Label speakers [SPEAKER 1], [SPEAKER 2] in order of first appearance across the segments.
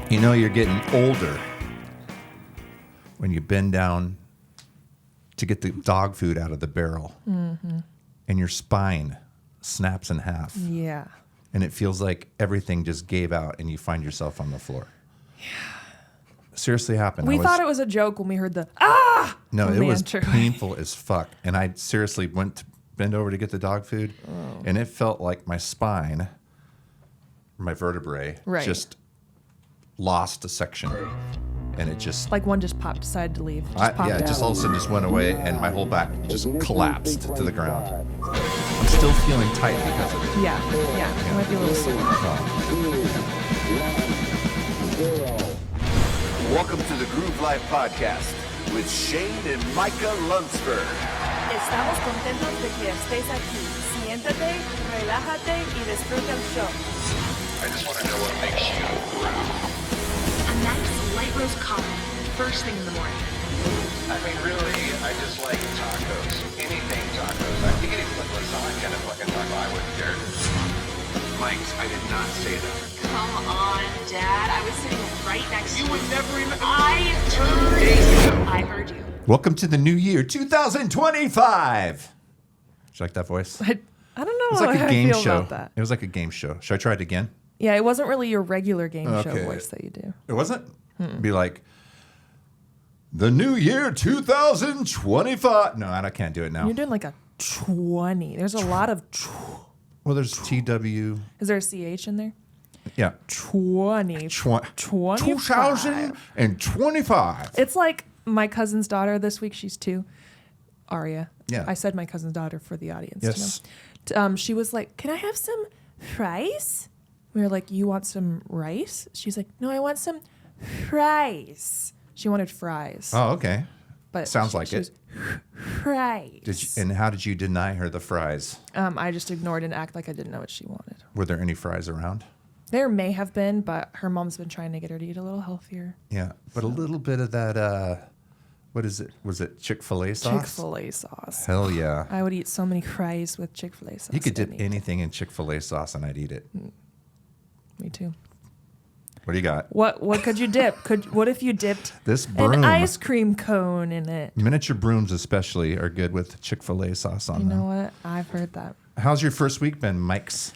[SPEAKER 1] You know you're getting older when you bend down to get the dog food out of the barrel and your spine snaps in half.
[SPEAKER 2] Yeah.
[SPEAKER 1] And it feels like everything just gave out and you find yourself on the floor. Yeah. Seriously happened.
[SPEAKER 2] We thought it was a joke when we heard the, ah!
[SPEAKER 1] No, it was painful as fuck. And I seriously went to bend over to get the dog food. Oh. And it felt like my spine, my vertebrae, just lost a section. And it just...
[SPEAKER 2] Like one just popped, decided to leave.
[SPEAKER 1] It just all of a sudden just went away and my whole back just collapsed to the ground. I'm still feeling tight because of it.
[SPEAKER 2] Yeah. It might be a little sore.
[SPEAKER 3] Welcome to the Groove Life Podcast with Shane and Micah Lunsford.
[SPEAKER 4] Estamos contentos de que estés aquí. Siéntate, relájate y disfruta el show.
[SPEAKER 5] I just want to know what makes you groove.
[SPEAKER 6] A nice light roast coffee, first thing in the morning.
[SPEAKER 5] I mean, really, I just like tacos. Anything tacos. I think anything with lasagna and fucking taco, I wouldn't care. Mike, I did not say that.
[SPEAKER 6] Come on, Dad. I was sitting right next to you.
[SPEAKER 5] You would never even...
[SPEAKER 6] 2 days ago. I heard you.
[SPEAKER 1] Welcome to the new year, 2025. Did you like that voice?
[SPEAKER 2] I don't know.
[SPEAKER 1] It was like a game show.
[SPEAKER 2] About that.
[SPEAKER 1] It was like a game show. Should I try it again?
[SPEAKER 2] Yeah, it wasn't really your regular game show voice that you do.
[SPEAKER 1] It wasn't? It'd be like, the new year 2025. No, I can't do it now.
[SPEAKER 2] You're doing like a 20. There's a lot of...
[SPEAKER 1] Well, there's TW.
[SPEAKER 2] Is there a CH in there?
[SPEAKER 1] Yeah.
[SPEAKER 2] 20.
[SPEAKER 1] 2025.
[SPEAKER 2] It's like my cousin's daughter this week. She's 2. Aria.
[SPEAKER 1] Yeah.
[SPEAKER 2] I said my cousin's daughter for the audience.
[SPEAKER 1] Yes.
[SPEAKER 2] To know. She was like, can I have some rice? We were like, you want some rice? She's like, no, I want some fries. She wanted fries.
[SPEAKER 1] Oh, okay.
[SPEAKER 2] But
[SPEAKER 1] sounds like it.
[SPEAKER 2] Fries.
[SPEAKER 1] And how did you deny her the fries?
[SPEAKER 2] I just ignored and act like I didn't know what she wanted.
[SPEAKER 1] Were there any fries around?
[SPEAKER 2] There may have been, but her mom's been trying to get her to eat a little healthier.
[SPEAKER 1] Yeah, but a little bit of that, what is it? Was it Chick-fil-A sauce?
[SPEAKER 2] Chick-fil-A sauce.
[SPEAKER 1] Hell yeah.
[SPEAKER 2] I would eat so many fries with Chick-fil-A sauce.
[SPEAKER 1] You could dip anything in Chick-fil-A sauce and I'd eat it.
[SPEAKER 2] Me too.
[SPEAKER 1] What do you got?
[SPEAKER 2] What could you dip? What if you dipped
[SPEAKER 1] this broom,
[SPEAKER 2] an ice cream cone in it?
[SPEAKER 1] Miniature brooms especially are good with Chick-fil-A sauce on them.
[SPEAKER 2] You know what? I've heard that.
[SPEAKER 1] How's your first week been, Mike's?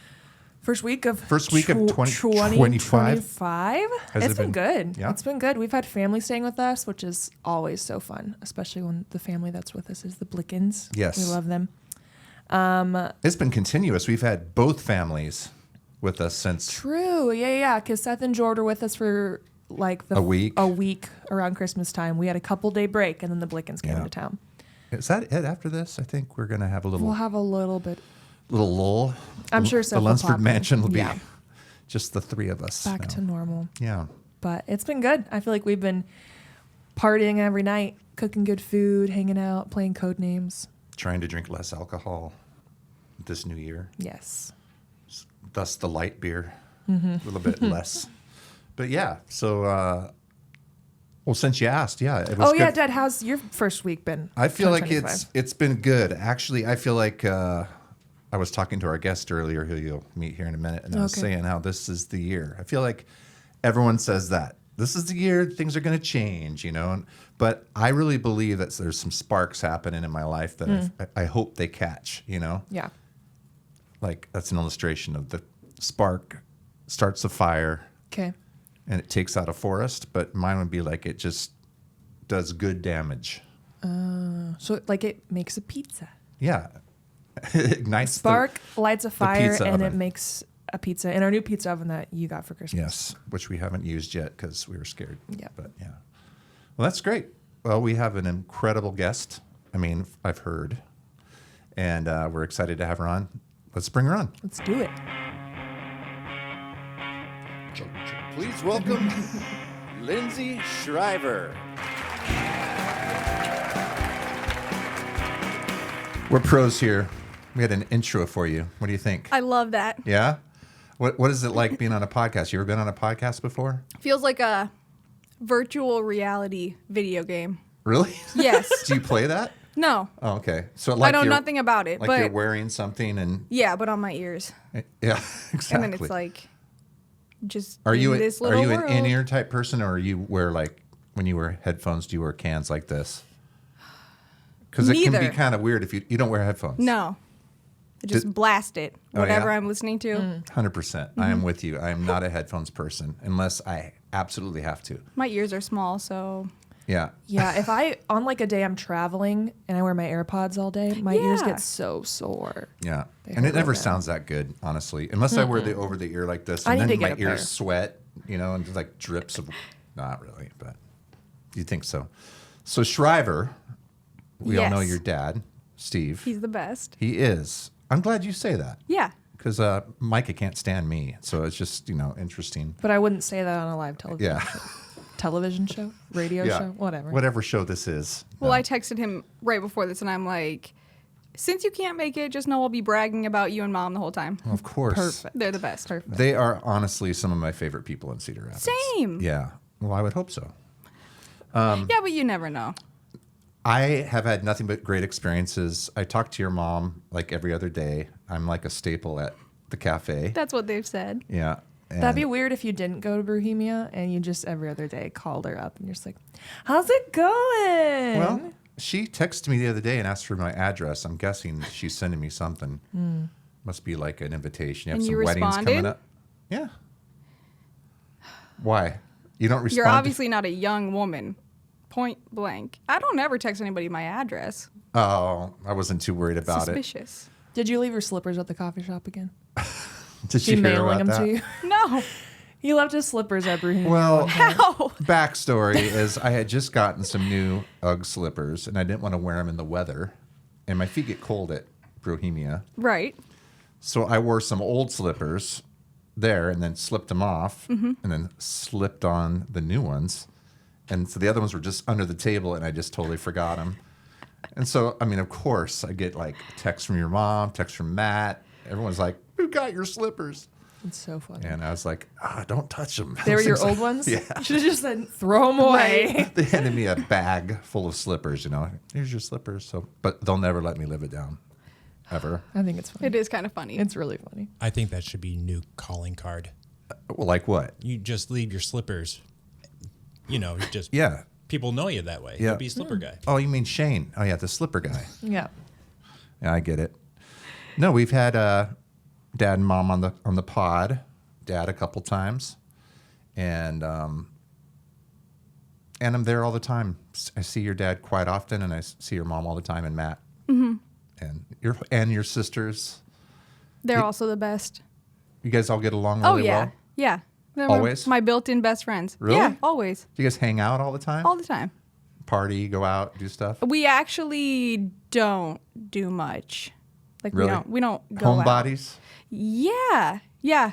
[SPEAKER 2] First week of
[SPEAKER 1] 2025?
[SPEAKER 2] It's been good.
[SPEAKER 1] Yeah?
[SPEAKER 2] It's been good. We've had family staying with us, which is always so fun, especially when the family that's with us is the Blickens.
[SPEAKER 1] Yes.
[SPEAKER 2] We love them.
[SPEAKER 1] It's been continuous. We've had both families with us since...
[SPEAKER 2] True. Yeah. Because Seth and George were with us for like
[SPEAKER 1] a week
[SPEAKER 2] around Christmas time. We had a couple-day break, and then the Blickens came to town.
[SPEAKER 1] Is that it after this? I think we're going to have a little...
[SPEAKER 2] We'll have a little
[SPEAKER 1] lull.
[SPEAKER 2] I'm sure Seth
[SPEAKER 1] the Lunsford
[SPEAKER 2] will pop
[SPEAKER 1] Mansion will be
[SPEAKER 2] Yeah.
[SPEAKER 1] just the three of us.
[SPEAKER 2] Back to normal.
[SPEAKER 1] Yeah.
[SPEAKER 2] But it's been good. I feel like we've been partying every night, cooking good food, hanging out, playing code names.
[SPEAKER 1] Trying to drink less alcohol this new year.
[SPEAKER 2] Yes.
[SPEAKER 1] Thus the light beer. A little bit less. But yeah, so, well, since you asked, yeah. It was good.
[SPEAKER 2] Dad, how's your first week been?
[SPEAKER 1] I feel like it's been good. Actually, I feel like I was talking to our guest earlier who you'll meet here in a minute, and I was saying how this is the year. I feel like everyone says that. This is the year things are going to change, you know. But I really believe that there's some sparks happening in my life that I hope they catch, you know.
[SPEAKER 2] Yeah.
[SPEAKER 1] Like that's an illustration of the spark starts a fire.
[SPEAKER 2] Okay.
[SPEAKER 1] And it takes out a forest, but mine would be like it just does good damage.
[SPEAKER 2] So like it makes a pizza.
[SPEAKER 1] Yeah. It ignites
[SPEAKER 2] Spark lights a fire and
[SPEAKER 1] oven.
[SPEAKER 2] it makes a pizza in our new pizza oven that you got for Christmas.
[SPEAKER 1] Yes, which we haven't used yet because we were scared.
[SPEAKER 2] Yeah.
[SPEAKER 1] But yeah. Well, that's great. Well, we have an incredible guest. I mean, I've heard. And we're excited to have her on. Let's bring her on.
[SPEAKER 2] Let's do it.
[SPEAKER 3] Please welcome Lindsay Shriver.
[SPEAKER 1] We're pros here. We had an intro for you. What do you think?
[SPEAKER 7] I love that.
[SPEAKER 1] Yeah? What is it like being on a podcast? You ever been on a podcast before?
[SPEAKER 7] Feels like a virtual reality video game.
[SPEAKER 1] Really?
[SPEAKER 7] Yes.
[SPEAKER 1] Do you play that?
[SPEAKER 7] No.
[SPEAKER 1] Oh, okay. So like
[SPEAKER 7] I know nothing about it.
[SPEAKER 1] Like
[SPEAKER 7] but
[SPEAKER 1] you're wearing something and...
[SPEAKER 7] yeah, but on my ears.
[SPEAKER 1] Yeah, exactly.
[SPEAKER 7] And then it's like just
[SPEAKER 1] Are you
[SPEAKER 7] in this
[SPEAKER 1] are
[SPEAKER 7] little
[SPEAKER 1] you
[SPEAKER 7] world.
[SPEAKER 1] an in-ear type person, or you wear like when you wear headphones? Do you wear cans like this? Because it can be
[SPEAKER 7] Neither.
[SPEAKER 1] kind of weird if you don't wear headphones.
[SPEAKER 7] No. I just blast it,
[SPEAKER 1] Oh,
[SPEAKER 7] whatever
[SPEAKER 1] yeah?
[SPEAKER 7] I'm listening to.
[SPEAKER 1] 100%. I am with you. I am not a headphones person unless I absolutely have to.
[SPEAKER 7] My ears are small, so
[SPEAKER 1] Yeah.
[SPEAKER 2] Yeah, if I on like a day I'm traveling and I wear my AirPods all day, my ears
[SPEAKER 7] Yeah.
[SPEAKER 2] get so sore.
[SPEAKER 1] Yeah.
[SPEAKER 2] They
[SPEAKER 1] And it
[SPEAKER 2] hurt
[SPEAKER 1] never
[SPEAKER 2] real bad.
[SPEAKER 1] sounds that good, honestly. Unless I wear the over the ear like this.
[SPEAKER 2] I
[SPEAKER 1] And
[SPEAKER 2] need
[SPEAKER 1] then
[SPEAKER 2] to
[SPEAKER 1] my
[SPEAKER 2] get a pair.
[SPEAKER 1] ears sweat, and just like drips of. Not really, but you think so. So Shriver, we all know
[SPEAKER 7] Yes.
[SPEAKER 1] your dad, Steve.
[SPEAKER 7] he's the best.
[SPEAKER 1] He is. I'm glad you say that.
[SPEAKER 7] Yeah.
[SPEAKER 1] Because Micah can't stand me. So it's just, interesting.
[SPEAKER 2] But I wouldn't say that on a live television
[SPEAKER 1] Yeah.
[SPEAKER 2] show. Television show, radio
[SPEAKER 1] Yeah.
[SPEAKER 2] show, whatever.
[SPEAKER 1] Whatever show this is.
[SPEAKER 7] Well, I texted him right before this, and I'm like, since you can't make it, just know I'll be bragging about you and Mom the whole time.
[SPEAKER 1] Of course.
[SPEAKER 2] Perfect.
[SPEAKER 7] They're the best.
[SPEAKER 2] Perfect.
[SPEAKER 1] They are honestly some of my favorite people in Cedar Rapids.
[SPEAKER 7] Same.
[SPEAKER 1] Yeah. Well, I would hope so.
[SPEAKER 7] Yeah, but you never know.
[SPEAKER 1] I have had nothing but great experiences. I talk to your mom like every other day. I'm like a staple at the cafe.
[SPEAKER 7] That's what they've said.
[SPEAKER 1] Yeah. And
[SPEAKER 2] That'd be weird if you didn't go to Bohemia and you just every other day called her up and you're just like, "How's it going?"
[SPEAKER 1] Well, she texted me the other day and asked for my address. I'm guessing she's sending me something. Must be like an invitation. You have
[SPEAKER 7] And
[SPEAKER 1] some
[SPEAKER 7] you
[SPEAKER 1] weddings
[SPEAKER 7] responded?
[SPEAKER 1] coming up. Yeah. Why? You don't respond?
[SPEAKER 7] You're obviously not a young woman. Point blank. I don't ever text anybody my address.
[SPEAKER 1] Oh, I wasn't too worried about
[SPEAKER 7] Suspicious.
[SPEAKER 2] Did you leave your slippers at the coffee shop again?
[SPEAKER 1] it. Did
[SPEAKER 2] She
[SPEAKER 1] you hear
[SPEAKER 2] mailing
[SPEAKER 1] about
[SPEAKER 2] them
[SPEAKER 1] that?
[SPEAKER 2] to you?
[SPEAKER 7] No.
[SPEAKER 2] He left his slippers at Bohemia.
[SPEAKER 1] Well,
[SPEAKER 7] How?
[SPEAKER 1] backstory is I had just gotten some new Ugg slippers and I didn't want to wear them in the weather, and my feet get cold at Bohemia.
[SPEAKER 7] Right.
[SPEAKER 1] So I wore some old slippers there and then slipped them off and then slipped on the new ones. And so the other ones were just under the table and I just totally forgot them. And so, I mean, of course, I get like text from your mom, text from Matt. Everyone's like, "Who got your slippers?"
[SPEAKER 2] It's so funny.
[SPEAKER 1] And I was like, "Don't touch them."
[SPEAKER 2] They were your old ones?
[SPEAKER 1] Yeah.
[SPEAKER 2] You should have just said, throw them away.
[SPEAKER 1] They handed me a bag full of slippers, Here's your slippers. So, but they'll never let me live it down. Ever.
[SPEAKER 2] I think it's funny.
[SPEAKER 7] It is kind of funny.
[SPEAKER 2] It's really funny.
[SPEAKER 8] I think that should be new calling card.
[SPEAKER 1] Well, like what?
[SPEAKER 8] You just leave your slippers. Just
[SPEAKER 1] Yeah.
[SPEAKER 8] people know you that way.
[SPEAKER 1] Yeah.
[SPEAKER 8] You'll be slipper guy.
[SPEAKER 1] Oh, you mean Shane? Oh, yeah, the slipper guy.
[SPEAKER 2] Yeah.
[SPEAKER 1] Yeah, I get it. No, we've had Dad and Mom on the pod. Dad a couple times, and I'm there all the time. I see your dad quite often, and I see your mom all the time, and Matt, and your sisters.
[SPEAKER 7] They're also the best.
[SPEAKER 1] You guys all get along
[SPEAKER 7] Oh,
[SPEAKER 1] really
[SPEAKER 7] yeah.
[SPEAKER 1] well.
[SPEAKER 7] Yeah. They're
[SPEAKER 1] Always?
[SPEAKER 7] my built-in best friends.
[SPEAKER 1] Really?
[SPEAKER 7] Yeah, always.
[SPEAKER 1] Do you guys hang out all the time?
[SPEAKER 7] All the time.
[SPEAKER 1] Party, go out, do stuff.
[SPEAKER 7] We actually don't do much. Like
[SPEAKER 1] Really?
[SPEAKER 7] we don't go out.
[SPEAKER 1] Homebodies,
[SPEAKER 7] Yeah. Yeah.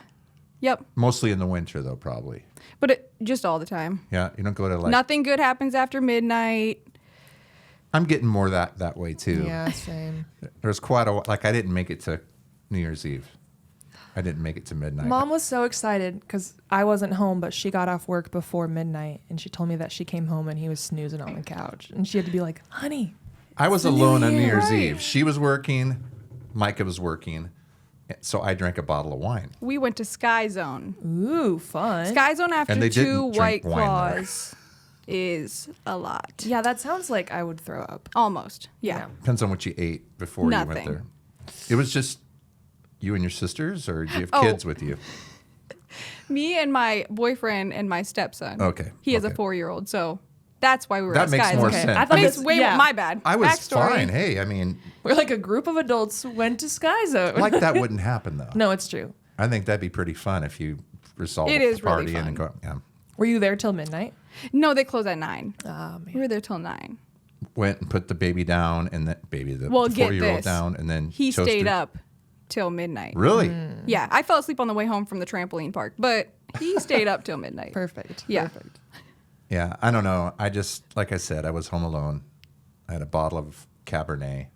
[SPEAKER 7] Yep.
[SPEAKER 1] mostly in the winter though, probably.
[SPEAKER 7] But just all the time.
[SPEAKER 1] Yeah, you don't go to like.
[SPEAKER 7] Nothing good happens after midnight.
[SPEAKER 1] I'm getting more that way too.
[SPEAKER 2] Yeah, same.
[SPEAKER 1] There's quite a like I didn't make it to New Year's Eve. I didn't make it to midnight.
[SPEAKER 2] Mom was so excited because I wasn't home, but she got off work before midnight, and she told me that she came home and he was snoozing on the couch, and she had to be like, "Honey."
[SPEAKER 1] I was
[SPEAKER 2] the New
[SPEAKER 1] alone on New
[SPEAKER 2] Year.
[SPEAKER 1] Year's
[SPEAKER 2] Right.
[SPEAKER 1] Eve. She was working, Micah was working, so I drank a bottle of wine.
[SPEAKER 7] We went to Sky Zone.
[SPEAKER 2] Ooh, fun.
[SPEAKER 7] Sky Zone after
[SPEAKER 1] And they
[SPEAKER 7] 2
[SPEAKER 1] didn't
[SPEAKER 7] White
[SPEAKER 1] drink wine there.
[SPEAKER 7] Claws is a lot.
[SPEAKER 2] Yeah, that sounds like I would throw up.
[SPEAKER 7] Almost. Yeah.
[SPEAKER 1] Depends on what you ate before you went
[SPEAKER 7] Nothing.
[SPEAKER 1] there. It was just you and your sisters, or do you have
[SPEAKER 7] Oh.
[SPEAKER 1] kids with you?
[SPEAKER 7] Me and my boyfriend and my stepson.
[SPEAKER 1] Okay,
[SPEAKER 7] He has a
[SPEAKER 1] okay.
[SPEAKER 7] 4-year-old, so that's why we were
[SPEAKER 1] That
[SPEAKER 7] at
[SPEAKER 1] makes
[SPEAKER 7] Sky
[SPEAKER 1] more
[SPEAKER 7] Zone.
[SPEAKER 1] sense.
[SPEAKER 2] I thought
[SPEAKER 7] Makes
[SPEAKER 2] this-
[SPEAKER 7] way
[SPEAKER 2] yeah.
[SPEAKER 7] my bad.
[SPEAKER 1] I was
[SPEAKER 7] Backstory.
[SPEAKER 1] fine. Hey, I mean,
[SPEAKER 2] We're like a group of adults went to Sky Zone.
[SPEAKER 1] like that wouldn't happen though.
[SPEAKER 2] No, it's true.
[SPEAKER 1] I think that'd be pretty fun if you resolved
[SPEAKER 7] It
[SPEAKER 1] the
[SPEAKER 7] is really
[SPEAKER 1] party in and
[SPEAKER 7] fun.
[SPEAKER 1] go. Yeah.
[SPEAKER 2] Were you there till midnight?
[SPEAKER 7] No, they close at 9.
[SPEAKER 2] Oh,
[SPEAKER 7] We
[SPEAKER 2] man.
[SPEAKER 7] were there till 9.
[SPEAKER 1] Went and put the baby down, and the
[SPEAKER 7] Well, get
[SPEAKER 1] 4-year-old
[SPEAKER 7] this.
[SPEAKER 1] down, and then
[SPEAKER 7] He
[SPEAKER 1] toasted.
[SPEAKER 7] stayed up till midnight.
[SPEAKER 1] Really?
[SPEAKER 7] Yeah, I fell asleep on the way home from the trampoline park, but he stayed up till midnight.
[SPEAKER 2] Perfect.
[SPEAKER 7] Yeah.
[SPEAKER 2] Perfect.
[SPEAKER 1] Yeah, I don't know. I just, like I said, I was home alone. I had a bottle of Cabernet,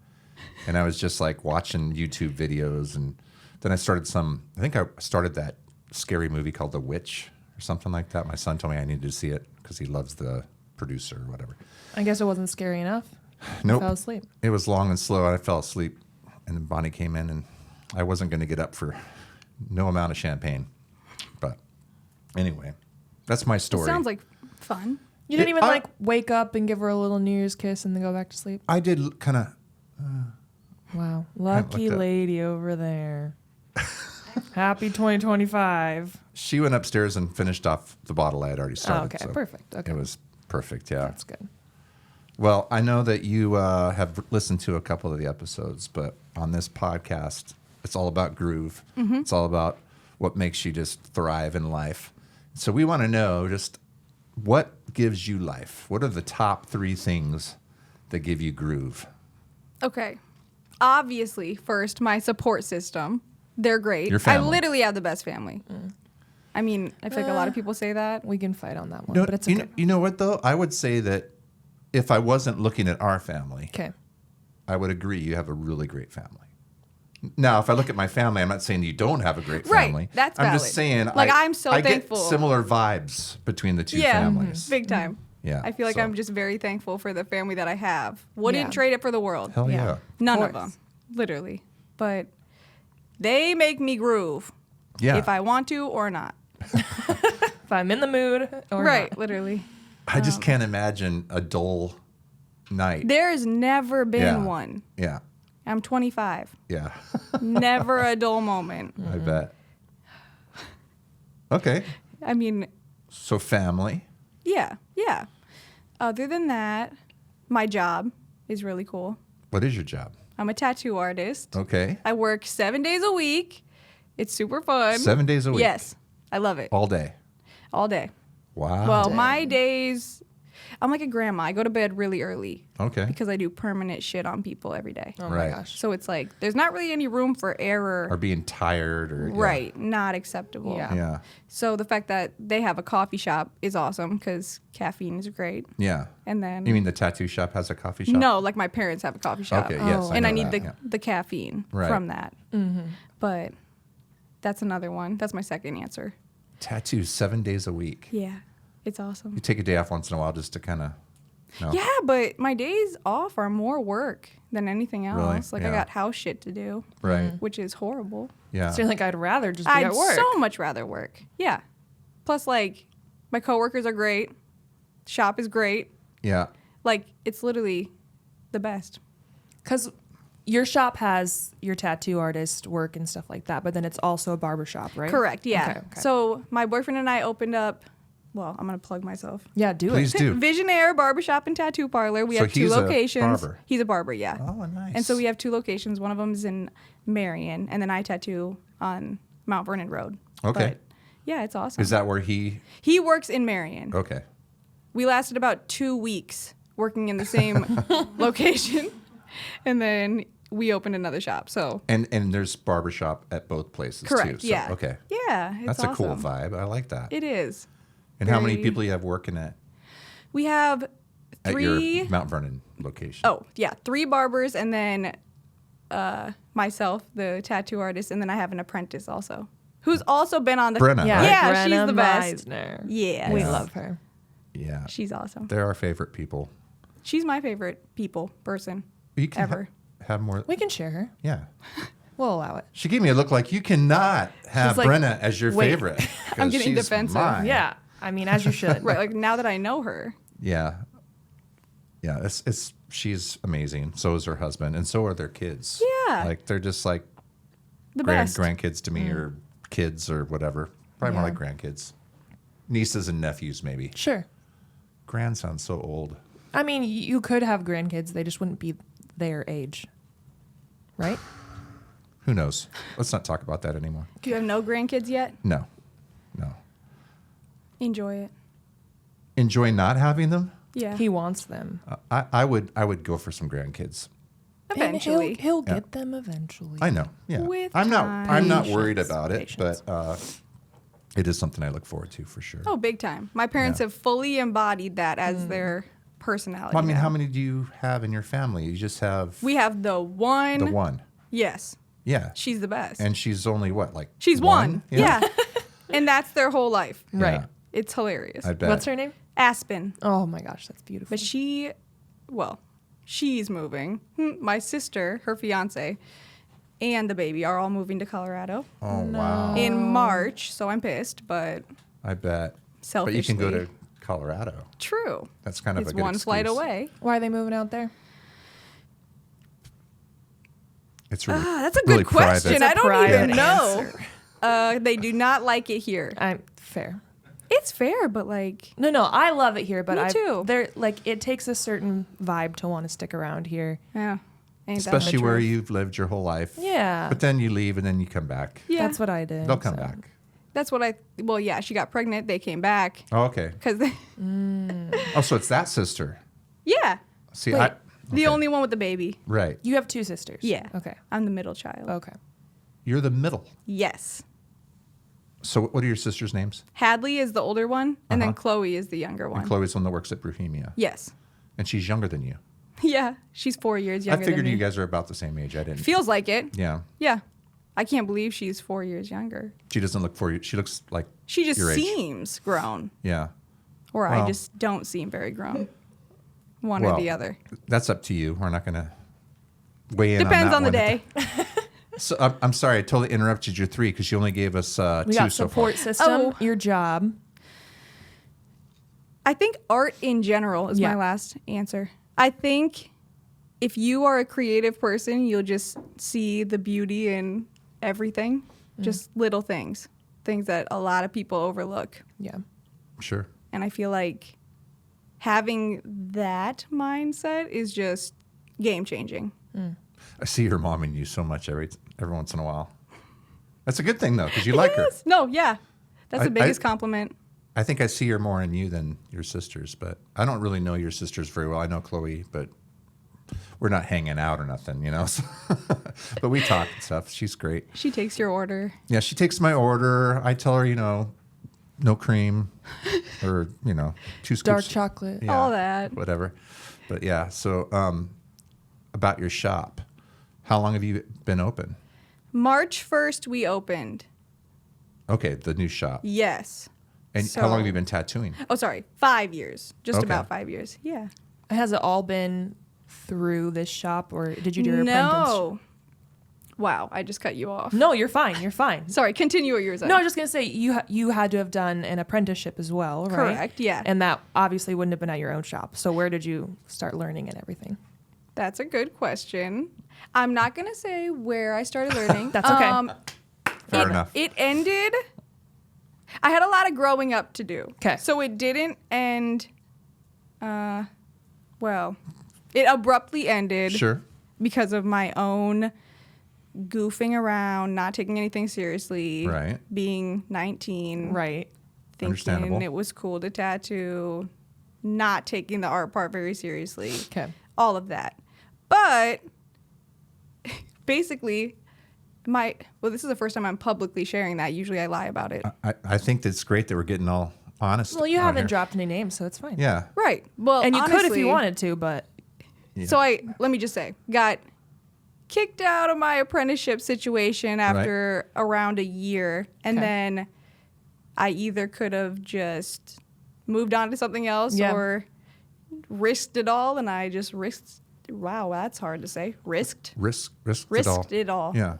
[SPEAKER 1] and I was just like watching YouTube videos, and then I started I think I started that scary movie called The Witch or something like that. My son told me I needed to see it because he loves the producer or whatever.
[SPEAKER 2] I guess it wasn't scary enough.
[SPEAKER 1] Nope.
[SPEAKER 2] Fell asleep.
[SPEAKER 1] It was long and slow, and I fell asleep, and then Bonnie came in, and I wasn't going to get up for no amount of champagne, but Anyway, that's my story.
[SPEAKER 7] Sounds like fun.
[SPEAKER 2] You didn't even
[SPEAKER 1] I-
[SPEAKER 2] like wake up and give her a little New Year's kiss and then go back to sleep?
[SPEAKER 1] I did kind of.
[SPEAKER 2] Wow.
[SPEAKER 1] like
[SPEAKER 2] Lucky
[SPEAKER 1] that.
[SPEAKER 2] lady over there. Happy 2025.
[SPEAKER 1] She went upstairs and finished off the bottle I had already started.
[SPEAKER 2] okay,
[SPEAKER 1] so
[SPEAKER 2] perfect. Okay.
[SPEAKER 1] It was perfect. Yeah.
[SPEAKER 2] That's good.
[SPEAKER 1] Well, I know that you have listened to a couple of the episodes, but on this podcast, it's all about groove. It's all about what makes you just thrive in life. So we want to know just what gives you life. What are the top 3 things that give you groove?
[SPEAKER 7] Okay. Obviously, first, my support system. They're great.
[SPEAKER 1] Your family.
[SPEAKER 7] I literally have the best family. I mean, I feel like a lot of people say that.
[SPEAKER 2] We can fight on that one,
[SPEAKER 1] No,
[SPEAKER 2] but it's
[SPEAKER 1] you
[SPEAKER 2] okay.
[SPEAKER 1] know, you know what, though? I would say that if I wasn't looking at our family,
[SPEAKER 2] Okay.
[SPEAKER 1] I would agree you have a really great family. Now, if I look at my family, I'm not saying you don't have a great
[SPEAKER 7] Right,
[SPEAKER 1] family.
[SPEAKER 7] that's
[SPEAKER 1] I'm just
[SPEAKER 7] valid.
[SPEAKER 1] saying,
[SPEAKER 7] Like, I'm so
[SPEAKER 1] I
[SPEAKER 7] thankful.
[SPEAKER 1] get similar vibes between the two
[SPEAKER 7] Yeah,
[SPEAKER 1] families.
[SPEAKER 7] big time.
[SPEAKER 1] Yeah,
[SPEAKER 7] I feel like
[SPEAKER 1] so-
[SPEAKER 7] I'm just very thankful for the family that I have. Wouldn't
[SPEAKER 2] Yeah.
[SPEAKER 7] trade it for the world.
[SPEAKER 1] Hell yeah.
[SPEAKER 7] None of
[SPEAKER 2] course.
[SPEAKER 7] them, literally. But they make me groove
[SPEAKER 1] Yeah.
[SPEAKER 7] if I want to or not.
[SPEAKER 2] If I'm in the mood or
[SPEAKER 7] Right,
[SPEAKER 2] not.
[SPEAKER 7] literally.
[SPEAKER 1] I just can't imagine a dull night.
[SPEAKER 7] There's never been
[SPEAKER 1] Yeah.
[SPEAKER 7] one.
[SPEAKER 1] Yeah.
[SPEAKER 7] I'm 25.
[SPEAKER 1] Yeah.
[SPEAKER 7] Never a dull moment.
[SPEAKER 1] I bet. Okay.
[SPEAKER 7] I mean,
[SPEAKER 1] So family.
[SPEAKER 7] yeah. Other than that, my job is really cool.
[SPEAKER 1] What is your job?
[SPEAKER 7] I'm a tattoo artist.
[SPEAKER 1] Okay.
[SPEAKER 7] I work 7 days a week. It's super fun.
[SPEAKER 1] 7 days a week.
[SPEAKER 7] Yes. I love it.
[SPEAKER 1] All day.
[SPEAKER 7] All day.
[SPEAKER 1] Wow.
[SPEAKER 7] Well, my days, I'm like a grandma. I go to bed really early
[SPEAKER 1] okay.
[SPEAKER 7] because I do permanent shit on people every day.
[SPEAKER 2] Oh
[SPEAKER 1] Right.
[SPEAKER 2] my gosh.
[SPEAKER 7] So it's like, there's not really any room for error.
[SPEAKER 1] Or being tired or
[SPEAKER 7] Right. Not acceptable.
[SPEAKER 2] Yeah.
[SPEAKER 1] Yeah.
[SPEAKER 7] So the fact that they have a coffee shop is awesome because caffeine is great.
[SPEAKER 1] Yeah.
[SPEAKER 7] And then.
[SPEAKER 1] You mean the tattoo shop has a coffee shop?
[SPEAKER 7] No, like my parents have a coffee shop.
[SPEAKER 1] Okay, yes, I
[SPEAKER 7] And
[SPEAKER 1] know
[SPEAKER 7] I need
[SPEAKER 1] that,
[SPEAKER 7] the,
[SPEAKER 1] yeah.
[SPEAKER 7] the caffeine
[SPEAKER 1] Right.
[SPEAKER 7] from that. But that's another one. That's my second answer.
[SPEAKER 1] Tattoos 7 days a week.
[SPEAKER 7] Yeah. It's awesome.
[SPEAKER 1] You take a day off once in a while just to kind of. No.
[SPEAKER 7] Yeah, but my days off are more work than anything else.
[SPEAKER 1] Really?
[SPEAKER 7] Like I
[SPEAKER 1] Yeah.
[SPEAKER 7] got house shit to do,
[SPEAKER 1] Right.
[SPEAKER 7] which is horrible.
[SPEAKER 1] Yeah.
[SPEAKER 2] So you're like, I'd rather just be
[SPEAKER 7] I'd
[SPEAKER 2] at work.
[SPEAKER 7] so much rather work. Yeah. Plus, like, my coworkers are great. Shop is great.
[SPEAKER 1] Yeah.
[SPEAKER 7] Like, it's literally the best.
[SPEAKER 2] Because your shop has your tattoo artist work and stuff like that, but then it's also a barber shop, right?
[SPEAKER 7] Correct. Yeah.
[SPEAKER 2] Okay, okay.
[SPEAKER 7] So my boyfriend and I opened up. Well, I'm gonna plug myself.
[SPEAKER 2] Yeah, do
[SPEAKER 1] Please
[SPEAKER 2] it.
[SPEAKER 1] do.
[SPEAKER 7] Visionair Barbershop and Tattoo Parlor. We
[SPEAKER 1] So
[SPEAKER 7] have 2
[SPEAKER 1] he's a
[SPEAKER 7] locations.
[SPEAKER 1] barber.
[SPEAKER 7] He's a barber, yeah.
[SPEAKER 1] Oh, nice.
[SPEAKER 7] And so we have 2 locations. One of them is in Marion, and then I tattoo on Mount Vernon Road.
[SPEAKER 1] Okay.
[SPEAKER 7] But, yeah, it's awesome.
[SPEAKER 1] Is that where he?
[SPEAKER 7] He works in Marion.
[SPEAKER 1] Okay.
[SPEAKER 7] We lasted about 2 weeks working in the same location, and then we opened another shop. So
[SPEAKER 1] And there's barbershop at both places
[SPEAKER 7] correct,
[SPEAKER 1] too. So,
[SPEAKER 7] yeah.
[SPEAKER 1] Okay.
[SPEAKER 7] Yeah, it's
[SPEAKER 1] That's a cool
[SPEAKER 7] awesome.
[SPEAKER 1] vibe. I like that.
[SPEAKER 7] It is.
[SPEAKER 1] And how many
[SPEAKER 7] very-
[SPEAKER 1] people you have working at
[SPEAKER 7] We have 3.
[SPEAKER 1] your Mount Vernon location?
[SPEAKER 7] Oh, yeah, 3 barbers, and then myself, the tattoo artist, and then I have an apprentice also, who's also been on the.
[SPEAKER 1] Brenna,
[SPEAKER 2] Yeah,
[SPEAKER 1] right?
[SPEAKER 7] Yeah, she's
[SPEAKER 2] Brenna
[SPEAKER 7] the best.
[SPEAKER 2] Meisner.
[SPEAKER 7] Yeah.
[SPEAKER 2] We
[SPEAKER 1] Yeah.
[SPEAKER 2] love her.
[SPEAKER 1] Yeah.
[SPEAKER 7] She's awesome.
[SPEAKER 1] They're our favorite people.
[SPEAKER 7] She's my favorite person.
[SPEAKER 1] You can
[SPEAKER 7] Ever.
[SPEAKER 1] have more.
[SPEAKER 2] We can share her.
[SPEAKER 1] Yeah.
[SPEAKER 2] We'll allow it.
[SPEAKER 1] She gave me a look like you cannot have
[SPEAKER 2] like,
[SPEAKER 1] Brenna as your
[SPEAKER 2] wait.
[SPEAKER 1] favorite.
[SPEAKER 7] I'm
[SPEAKER 1] 'cause
[SPEAKER 7] getting
[SPEAKER 1] she's
[SPEAKER 7] defensive.
[SPEAKER 1] mine.
[SPEAKER 2] Yeah. I mean, as you should.
[SPEAKER 7] Right, like now that I know her.
[SPEAKER 1] Yeah. Yeah. It's she's amazing. So is her husband, and so are their kids.
[SPEAKER 7] Yeah.
[SPEAKER 1] Like they're just like
[SPEAKER 7] The best.
[SPEAKER 1] grandkids to me, or kids, or whatever. Probably more
[SPEAKER 2] Yeah.
[SPEAKER 1] like grandkids, nieces and nephews, maybe.
[SPEAKER 2] Sure.
[SPEAKER 1] Grand sounds so old.
[SPEAKER 2] I mean, you could have grandkids. They just wouldn't be their age. Right?
[SPEAKER 1] Who knows? Let's not talk about that anymore.
[SPEAKER 7] Do you have no grandkids yet?
[SPEAKER 1] No.
[SPEAKER 7] Enjoy it.
[SPEAKER 1] Enjoy not having them.
[SPEAKER 7] Yeah.
[SPEAKER 2] He wants them.
[SPEAKER 1] I would go for some grandkids.
[SPEAKER 7] Eventually.
[SPEAKER 2] And he'll get them eventually.
[SPEAKER 1] I know. Yeah.
[SPEAKER 7] With
[SPEAKER 1] I'm not worried
[SPEAKER 2] Patience,
[SPEAKER 1] about it,
[SPEAKER 2] patience.
[SPEAKER 1] but it is something I look forward to for sure.
[SPEAKER 7] Oh, big time. My parents
[SPEAKER 1] Yeah.
[SPEAKER 7] have fully embodied that as their personality.
[SPEAKER 1] Well, I mean,
[SPEAKER 7] now.
[SPEAKER 1] how many do you have in your family? You just have
[SPEAKER 7] We have the one.
[SPEAKER 1] the one.
[SPEAKER 7] Yes.
[SPEAKER 1] Yeah.
[SPEAKER 7] She's the best.
[SPEAKER 1] And she's only what, like
[SPEAKER 7] She's one.
[SPEAKER 1] Yeah.
[SPEAKER 7] Yeah. And that's their whole life.
[SPEAKER 2] Right.
[SPEAKER 1] Yeah,
[SPEAKER 7] It's hilarious.
[SPEAKER 1] I bet.
[SPEAKER 2] What's her name?
[SPEAKER 7] Aspen.
[SPEAKER 2] Oh my gosh, that's beautiful.
[SPEAKER 7] But she's moving. My sister, her fiance, and the baby are all moving to Colorado
[SPEAKER 1] Oh wow.
[SPEAKER 7] in March. So I'm pissed, but
[SPEAKER 1] I bet.
[SPEAKER 7] Selfishly.
[SPEAKER 1] But you can go to Colorado.
[SPEAKER 7] True.
[SPEAKER 1] That's kind of
[SPEAKER 7] It's
[SPEAKER 1] a good
[SPEAKER 7] one flight
[SPEAKER 1] excuse.
[SPEAKER 7] away.
[SPEAKER 2] Why are they moving out there?
[SPEAKER 1] It's really
[SPEAKER 7] That's a
[SPEAKER 1] really
[SPEAKER 7] good question.
[SPEAKER 2] It's a
[SPEAKER 7] I don't
[SPEAKER 2] private
[SPEAKER 7] even know. They do not like it here.
[SPEAKER 2] I'm fair.
[SPEAKER 7] It's fair, but like,
[SPEAKER 2] No, I love it here, but
[SPEAKER 7] Me too.
[SPEAKER 2] They're like it takes a certain vibe to want to stick around here.
[SPEAKER 7] yeah. Ain't
[SPEAKER 1] especially
[SPEAKER 7] that
[SPEAKER 1] where
[SPEAKER 7] much
[SPEAKER 1] you've lived your whole life.
[SPEAKER 2] Yeah.
[SPEAKER 1] But then you leave and then you come back.
[SPEAKER 7] Yeah.
[SPEAKER 2] That's what I did.
[SPEAKER 1] They'll come
[SPEAKER 2] so.
[SPEAKER 1] back.
[SPEAKER 7] That's what well, yeah, she got pregnant. They came back.
[SPEAKER 1] Oh, okay.
[SPEAKER 7] Because they,
[SPEAKER 1] Oh, so it's that sister.
[SPEAKER 7] yeah.
[SPEAKER 1] See,
[SPEAKER 2] Wait.
[SPEAKER 7] The
[SPEAKER 1] okay.
[SPEAKER 7] only one with the baby.
[SPEAKER 1] Right.
[SPEAKER 2] You have two sisters.
[SPEAKER 7] Yeah.
[SPEAKER 2] Okay.
[SPEAKER 7] I'm the middle child.
[SPEAKER 2] Okay.
[SPEAKER 1] You're the middle.
[SPEAKER 7] Yes.
[SPEAKER 1] So what are your sisters' names?
[SPEAKER 7] Hadley is the older one, and then
[SPEAKER 1] Uh-huh.
[SPEAKER 7] Chloe is the younger one.
[SPEAKER 1] And Chloe's the one that works at Bohemia.
[SPEAKER 7] Yes.
[SPEAKER 1] And she's younger than you.
[SPEAKER 7] Yeah. She's 4 years younger
[SPEAKER 1] I figured
[SPEAKER 7] than me.
[SPEAKER 1] you guys are about the same age. I didn't.
[SPEAKER 7] Feels like it.
[SPEAKER 1] Yeah.
[SPEAKER 7] Yeah. I can't believe she's 4 years younger.
[SPEAKER 1] She doesn't look for you. She looks like
[SPEAKER 7] She just
[SPEAKER 1] your age.
[SPEAKER 7] seems grown,
[SPEAKER 1] Yeah.
[SPEAKER 7] or I
[SPEAKER 1] Well-
[SPEAKER 7] just don't seem very grown. One
[SPEAKER 1] Well,
[SPEAKER 7] or the other.
[SPEAKER 1] That's up to you. We're not going to weigh in
[SPEAKER 7] Depends
[SPEAKER 1] on
[SPEAKER 7] on
[SPEAKER 1] that
[SPEAKER 7] the
[SPEAKER 1] one.
[SPEAKER 7] day.
[SPEAKER 1] So I'm sorry. I totally interrupted your three because you only gave us
[SPEAKER 2] We
[SPEAKER 1] two
[SPEAKER 2] got
[SPEAKER 1] so far.
[SPEAKER 2] support system,
[SPEAKER 7] Oh.
[SPEAKER 2] your job.
[SPEAKER 7] I think art in general is
[SPEAKER 2] Yeah.
[SPEAKER 7] my last answer. I think if you are a creative person, you'll just see the beauty in everything, just little things that a lot of people overlook.
[SPEAKER 2] Yeah.
[SPEAKER 1] Sure.
[SPEAKER 7] And I feel like having that mindset is just game changing.
[SPEAKER 1] I see your mom in you so much every once in a while. That's a good thing though, because you like her.
[SPEAKER 7] No, yeah. That's
[SPEAKER 1] I-
[SPEAKER 7] the biggest
[SPEAKER 1] I-
[SPEAKER 7] compliment.
[SPEAKER 1] I think I see her more in you than your sisters, but I don't really know your sisters very well. I know Chloe, but we're not hanging out or nothing, you know. So but we talk and stuff. She's great.
[SPEAKER 7] She takes your order.
[SPEAKER 1] Yeah, she takes my order. I tell her, no cream or, 2 scoops.
[SPEAKER 2] Dark chocolate.
[SPEAKER 1] Yeah,
[SPEAKER 7] All that.
[SPEAKER 1] Whatever. But yeah, so about your shop, how long have you been open?
[SPEAKER 7] March 1st, we opened.
[SPEAKER 1] Okay, the new shop.
[SPEAKER 7] Yes.
[SPEAKER 1] And how long have you been tattooing?
[SPEAKER 7] Oh, sorry. 5 years. Just
[SPEAKER 1] Okay.
[SPEAKER 7] about 5 years. Yeah.
[SPEAKER 2] Has it all been through this shop, or did you do your
[SPEAKER 7] No. Wow, I just cut you off.
[SPEAKER 2] No, you're fine. You're fine.
[SPEAKER 7] Sorry, continue what you were saying.
[SPEAKER 2] No, I was just gonna say you had to have done an apprenticeship as well, right?
[SPEAKER 7] Correct, yeah.
[SPEAKER 2] And that obviously wouldn't have been at your own shop. So where did you start learning and everything?
[SPEAKER 7] That's a good question. I'm not going to say where I started learning.
[SPEAKER 2] That's okay.
[SPEAKER 1] Fair enough.
[SPEAKER 7] It ended. I had a lot of growing up to do.
[SPEAKER 2] 'Kay.
[SPEAKER 7] So it didn't end. It abruptly ended.
[SPEAKER 1] Sure.
[SPEAKER 7] Because of my own goofing around, not taking anything seriously.
[SPEAKER 1] Right.
[SPEAKER 7] Being 19.
[SPEAKER 2] Right.
[SPEAKER 1] Understandable.
[SPEAKER 7] Thinking it was cool to tattoo. Not taking the art part very seriously.
[SPEAKER 2] Okay.
[SPEAKER 7] All of that. But basically, this is the first time I'm publicly sharing that. Usually I lie about it.
[SPEAKER 1] I think that's great that we're getting all honest.
[SPEAKER 2] Well, you
[SPEAKER 1] on
[SPEAKER 2] haven't
[SPEAKER 1] here.
[SPEAKER 2] dropped any names, so it's fine.
[SPEAKER 1] Yeah.
[SPEAKER 7] Right. Well,
[SPEAKER 2] And you could if
[SPEAKER 7] honestly,
[SPEAKER 2] you wanted to, but
[SPEAKER 7] So let me just say, got kicked out of my apprenticeship situation after around a year. And
[SPEAKER 2] Okay.
[SPEAKER 7] then I either could have just moved on to something else
[SPEAKER 2] Yeah.
[SPEAKER 7] or risked it all. And I just risked. Wow, that's hard to say. Risked
[SPEAKER 1] Risked it all.
[SPEAKER 7] Risked it all.
[SPEAKER 1] Yeah.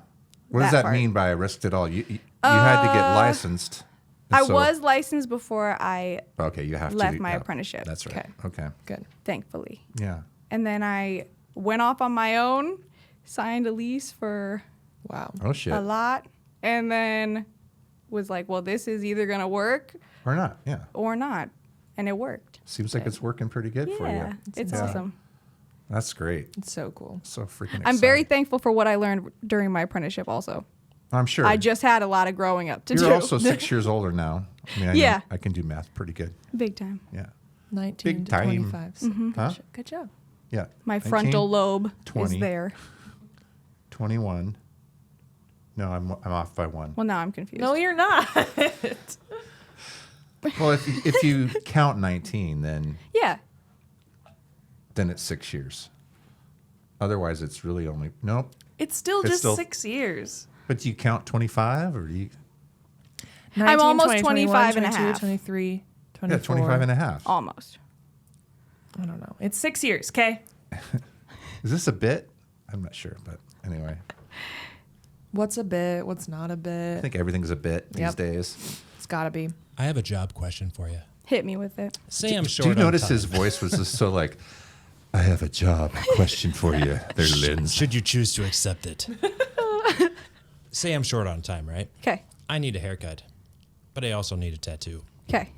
[SPEAKER 1] What does
[SPEAKER 7] That
[SPEAKER 1] that
[SPEAKER 7] part.
[SPEAKER 1] mean by risked it all? You had to get licensed. and
[SPEAKER 7] I
[SPEAKER 1] so-
[SPEAKER 7] was licensed before I
[SPEAKER 1] Okay, you have to
[SPEAKER 7] left
[SPEAKER 1] do-
[SPEAKER 7] my
[SPEAKER 1] yeah,
[SPEAKER 7] apprenticeship.
[SPEAKER 1] That's right. Okay.
[SPEAKER 2] good.
[SPEAKER 7] Thankfully.
[SPEAKER 1] Yeah.
[SPEAKER 7] And then I went off on my own, signed a lease for
[SPEAKER 2] Wow.
[SPEAKER 1] Oh shit.
[SPEAKER 7] a lot, and then was like, well, this is either going to work
[SPEAKER 1] Or not? Yeah.
[SPEAKER 7] or not. And it worked.
[SPEAKER 1] Seems like it's working pretty good for
[SPEAKER 7] Yeah,
[SPEAKER 1] you.
[SPEAKER 7] it's
[SPEAKER 1] Yeah.
[SPEAKER 7] awesome.
[SPEAKER 1] That's great.
[SPEAKER 2] It's so cool.
[SPEAKER 1] So freaking exciting.
[SPEAKER 7] I'm very thankful for what I learned during my apprenticeship also.
[SPEAKER 1] I'm sure.
[SPEAKER 7] I just had a lot of growing up to do.
[SPEAKER 1] You're also 6 years older now. I mean, I know
[SPEAKER 7] Yeah.
[SPEAKER 1] I can do math pretty good.
[SPEAKER 7] Big time.
[SPEAKER 1] Yeah.
[SPEAKER 2] 19
[SPEAKER 1] Big
[SPEAKER 2] to
[SPEAKER 1] time.
[SPEAKER 2] 25. So
[SPEAKER 1] Huh?
[SPEAKER 2] good job.
[SPEAKER 1] Yeah.
[SPEAKER 7] My
[SPEAKER 1] 19,
[SPEAKER 7] frontal lobe
[SPEAKER 1] 20.
[SPEAKER 7] is there.
[SPEAKER 1] 21. No, I'm off by 1.
[SPEAKER 7] Well, now I'm confused.
[SPEAKER 2] No, you're not.
[SPEAKER 1] Well, if you count 19, then
[SPEAKER 7] Yeah.
[SPEAKER 1] it's 6 years. Otherwise, it's really only nope.
[SPEAKER 2] It's still
[SPEAKER 1] It's
[SPEAKER 2] just
[SPEAKER 1] still-
[SPEAKER 2] 6 years.
[SPEAKER 1] But do you count 25 or do you?
[SPEAKER 2] 19,
[SPEAKER 7] almost
[SPEAKER 2] 20,
[SPEAKER 7] 25 and a
[SPEAKER 2] 22,
[SPEAKER 7] half.
[SPEAKER 2] 23, 24.
[SPEAKER 1] Yeah, 25 and a half.
[SPEAKER 7] Almost.
[SPEAKER 2] I don't know. It's 6 years, okay?
[SPEAKER 1] Is this a bit? I'm not sure, but anyway,
[SPEAKER 2] What's a bit? What's not a
[SPEAKER 1] I
[SPEAKER 2] bit?
[SPEAKER 1] think everything's a bit these
[SPEAKER 2] Yep.
[SPEAKER 1] days.
[SPEAKER 2] It's got to be.
[SPEAKER 8] I have a job question for you.
[SPEAKER 7] Hit me with it.
[SPEAKER 8] Say I'm
[SPEAKER 1] Do
[SPEAKER 8] short
[SPEAKER 1] you
[SPEAKER 8] on
[SPEAKER 1] notice
[SPEAKER 8] time.
[SPEAKER 1] his voice was just so like, I have a job question for you there, Linz.
[SPEAKER 8] Should you choose to accept it? Say I'm short on time, right?
[SPEAKER 7] Okay.
[SPEAKER 8] I need a haircut, but I also need a tattoo.
[SPEAKER 7] Okay.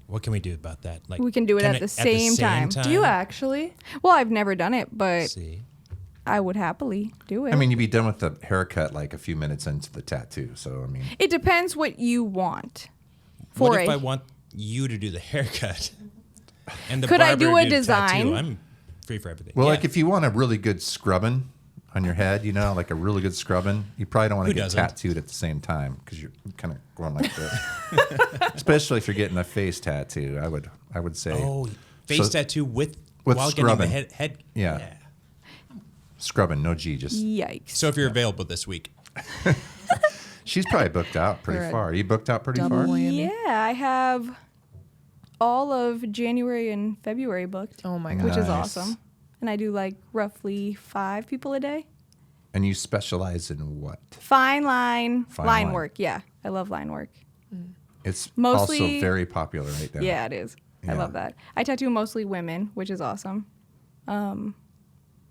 [SPEAKER 8] What can we do about that? Like,
[SPEAKER 7] We can do it
[SPEAKER 8] can
[SPEAKER 7] at the same time.
[SPEAKER 2] Do you actually?
[SPEAKER 7] Well, I've never done it, but
[SPEAKER 8] See,
[SPEAKER 7] I would happily do it.
[SPEAKER 1] I mean, you'd be done with the haircut like a few minutes into the tattoo. So, I mean,
[SPEAKER 7] it depends what you want.
[SPEAKER 8] what
[SPEAKER 7] For
[SPEAKER 8] if
[SPEAKER 7] a-
[SPEAKER 8] I want you to do the haircut? And the
[SPEAKER 7] Could I do
[SPEAKER 8] barber
[SPEAKER 7] a
[SPEAKER 8] the
[SPEAKER 7] design?
[SPEAKER 8] tattoo? I'm free for everything.
[SPEAKER 1] well,
[SPEAKER 8] Yeah.
[SPEAKER 1] like if you want a really good scrubbing on your head, like a really good scrubbing, you probably don't want to
[SPEAKER 8] Who
[SPEAKER 1] get
[SPEAKER 8] doesn't?
[SPEAKER 1] tattooed at the same time because you're kind of going like this. Especially if you're getting a face tattoo, I would say.
[SPEAKER 8] Oh, face
[SPEAKER 1] So-
[SPEAKER 8] tattoo with
[SPEAKER 1] with scrubbing.
[SPEAKER 8] getting the head.
[SPEAKER 1] Yeah. Scrubbing, no G, just.
[SPEAKER 7] Yikes.
[SPEAKER 8] So if you're available this week,
[SPEAKER 1] She's probably booked out pretty
[SPEAKER 2] We're a
[SPEAKER 1] far. Are you booked out pretty
[SPEAKER 2] double
[SPEAKER 1] far?
[SPEAKER 2] whammy.
[SPEAKER 7] Yeah, I have all of January and February booked.
[SPEAKER 2] Oh my god.
[SPEAKER 7] Which is
[SPEAKER 1] Nice.
[SPEAKER 7] awesome. And I do like roughly 5 people a day.
[SPEAKER 1] And you specialize in what?
[SPEAKER 7] Fine line
[SPEAKER 1] Fine
[SPEAKER 7] line
[SPEAKER 1] line.
[SPEAKER 7] work. Yeah, I love line work.
[SPEAKER 1] It's
[SPEAKER 7] Mostly-
[SPEAKER 1] also very popular right now.
[SPEAKER 7] Yeah, it is. I
[SPEAKER 1] Yeah.
[SPEAKER 7] love that. I tattoo mostly women, which is awesome.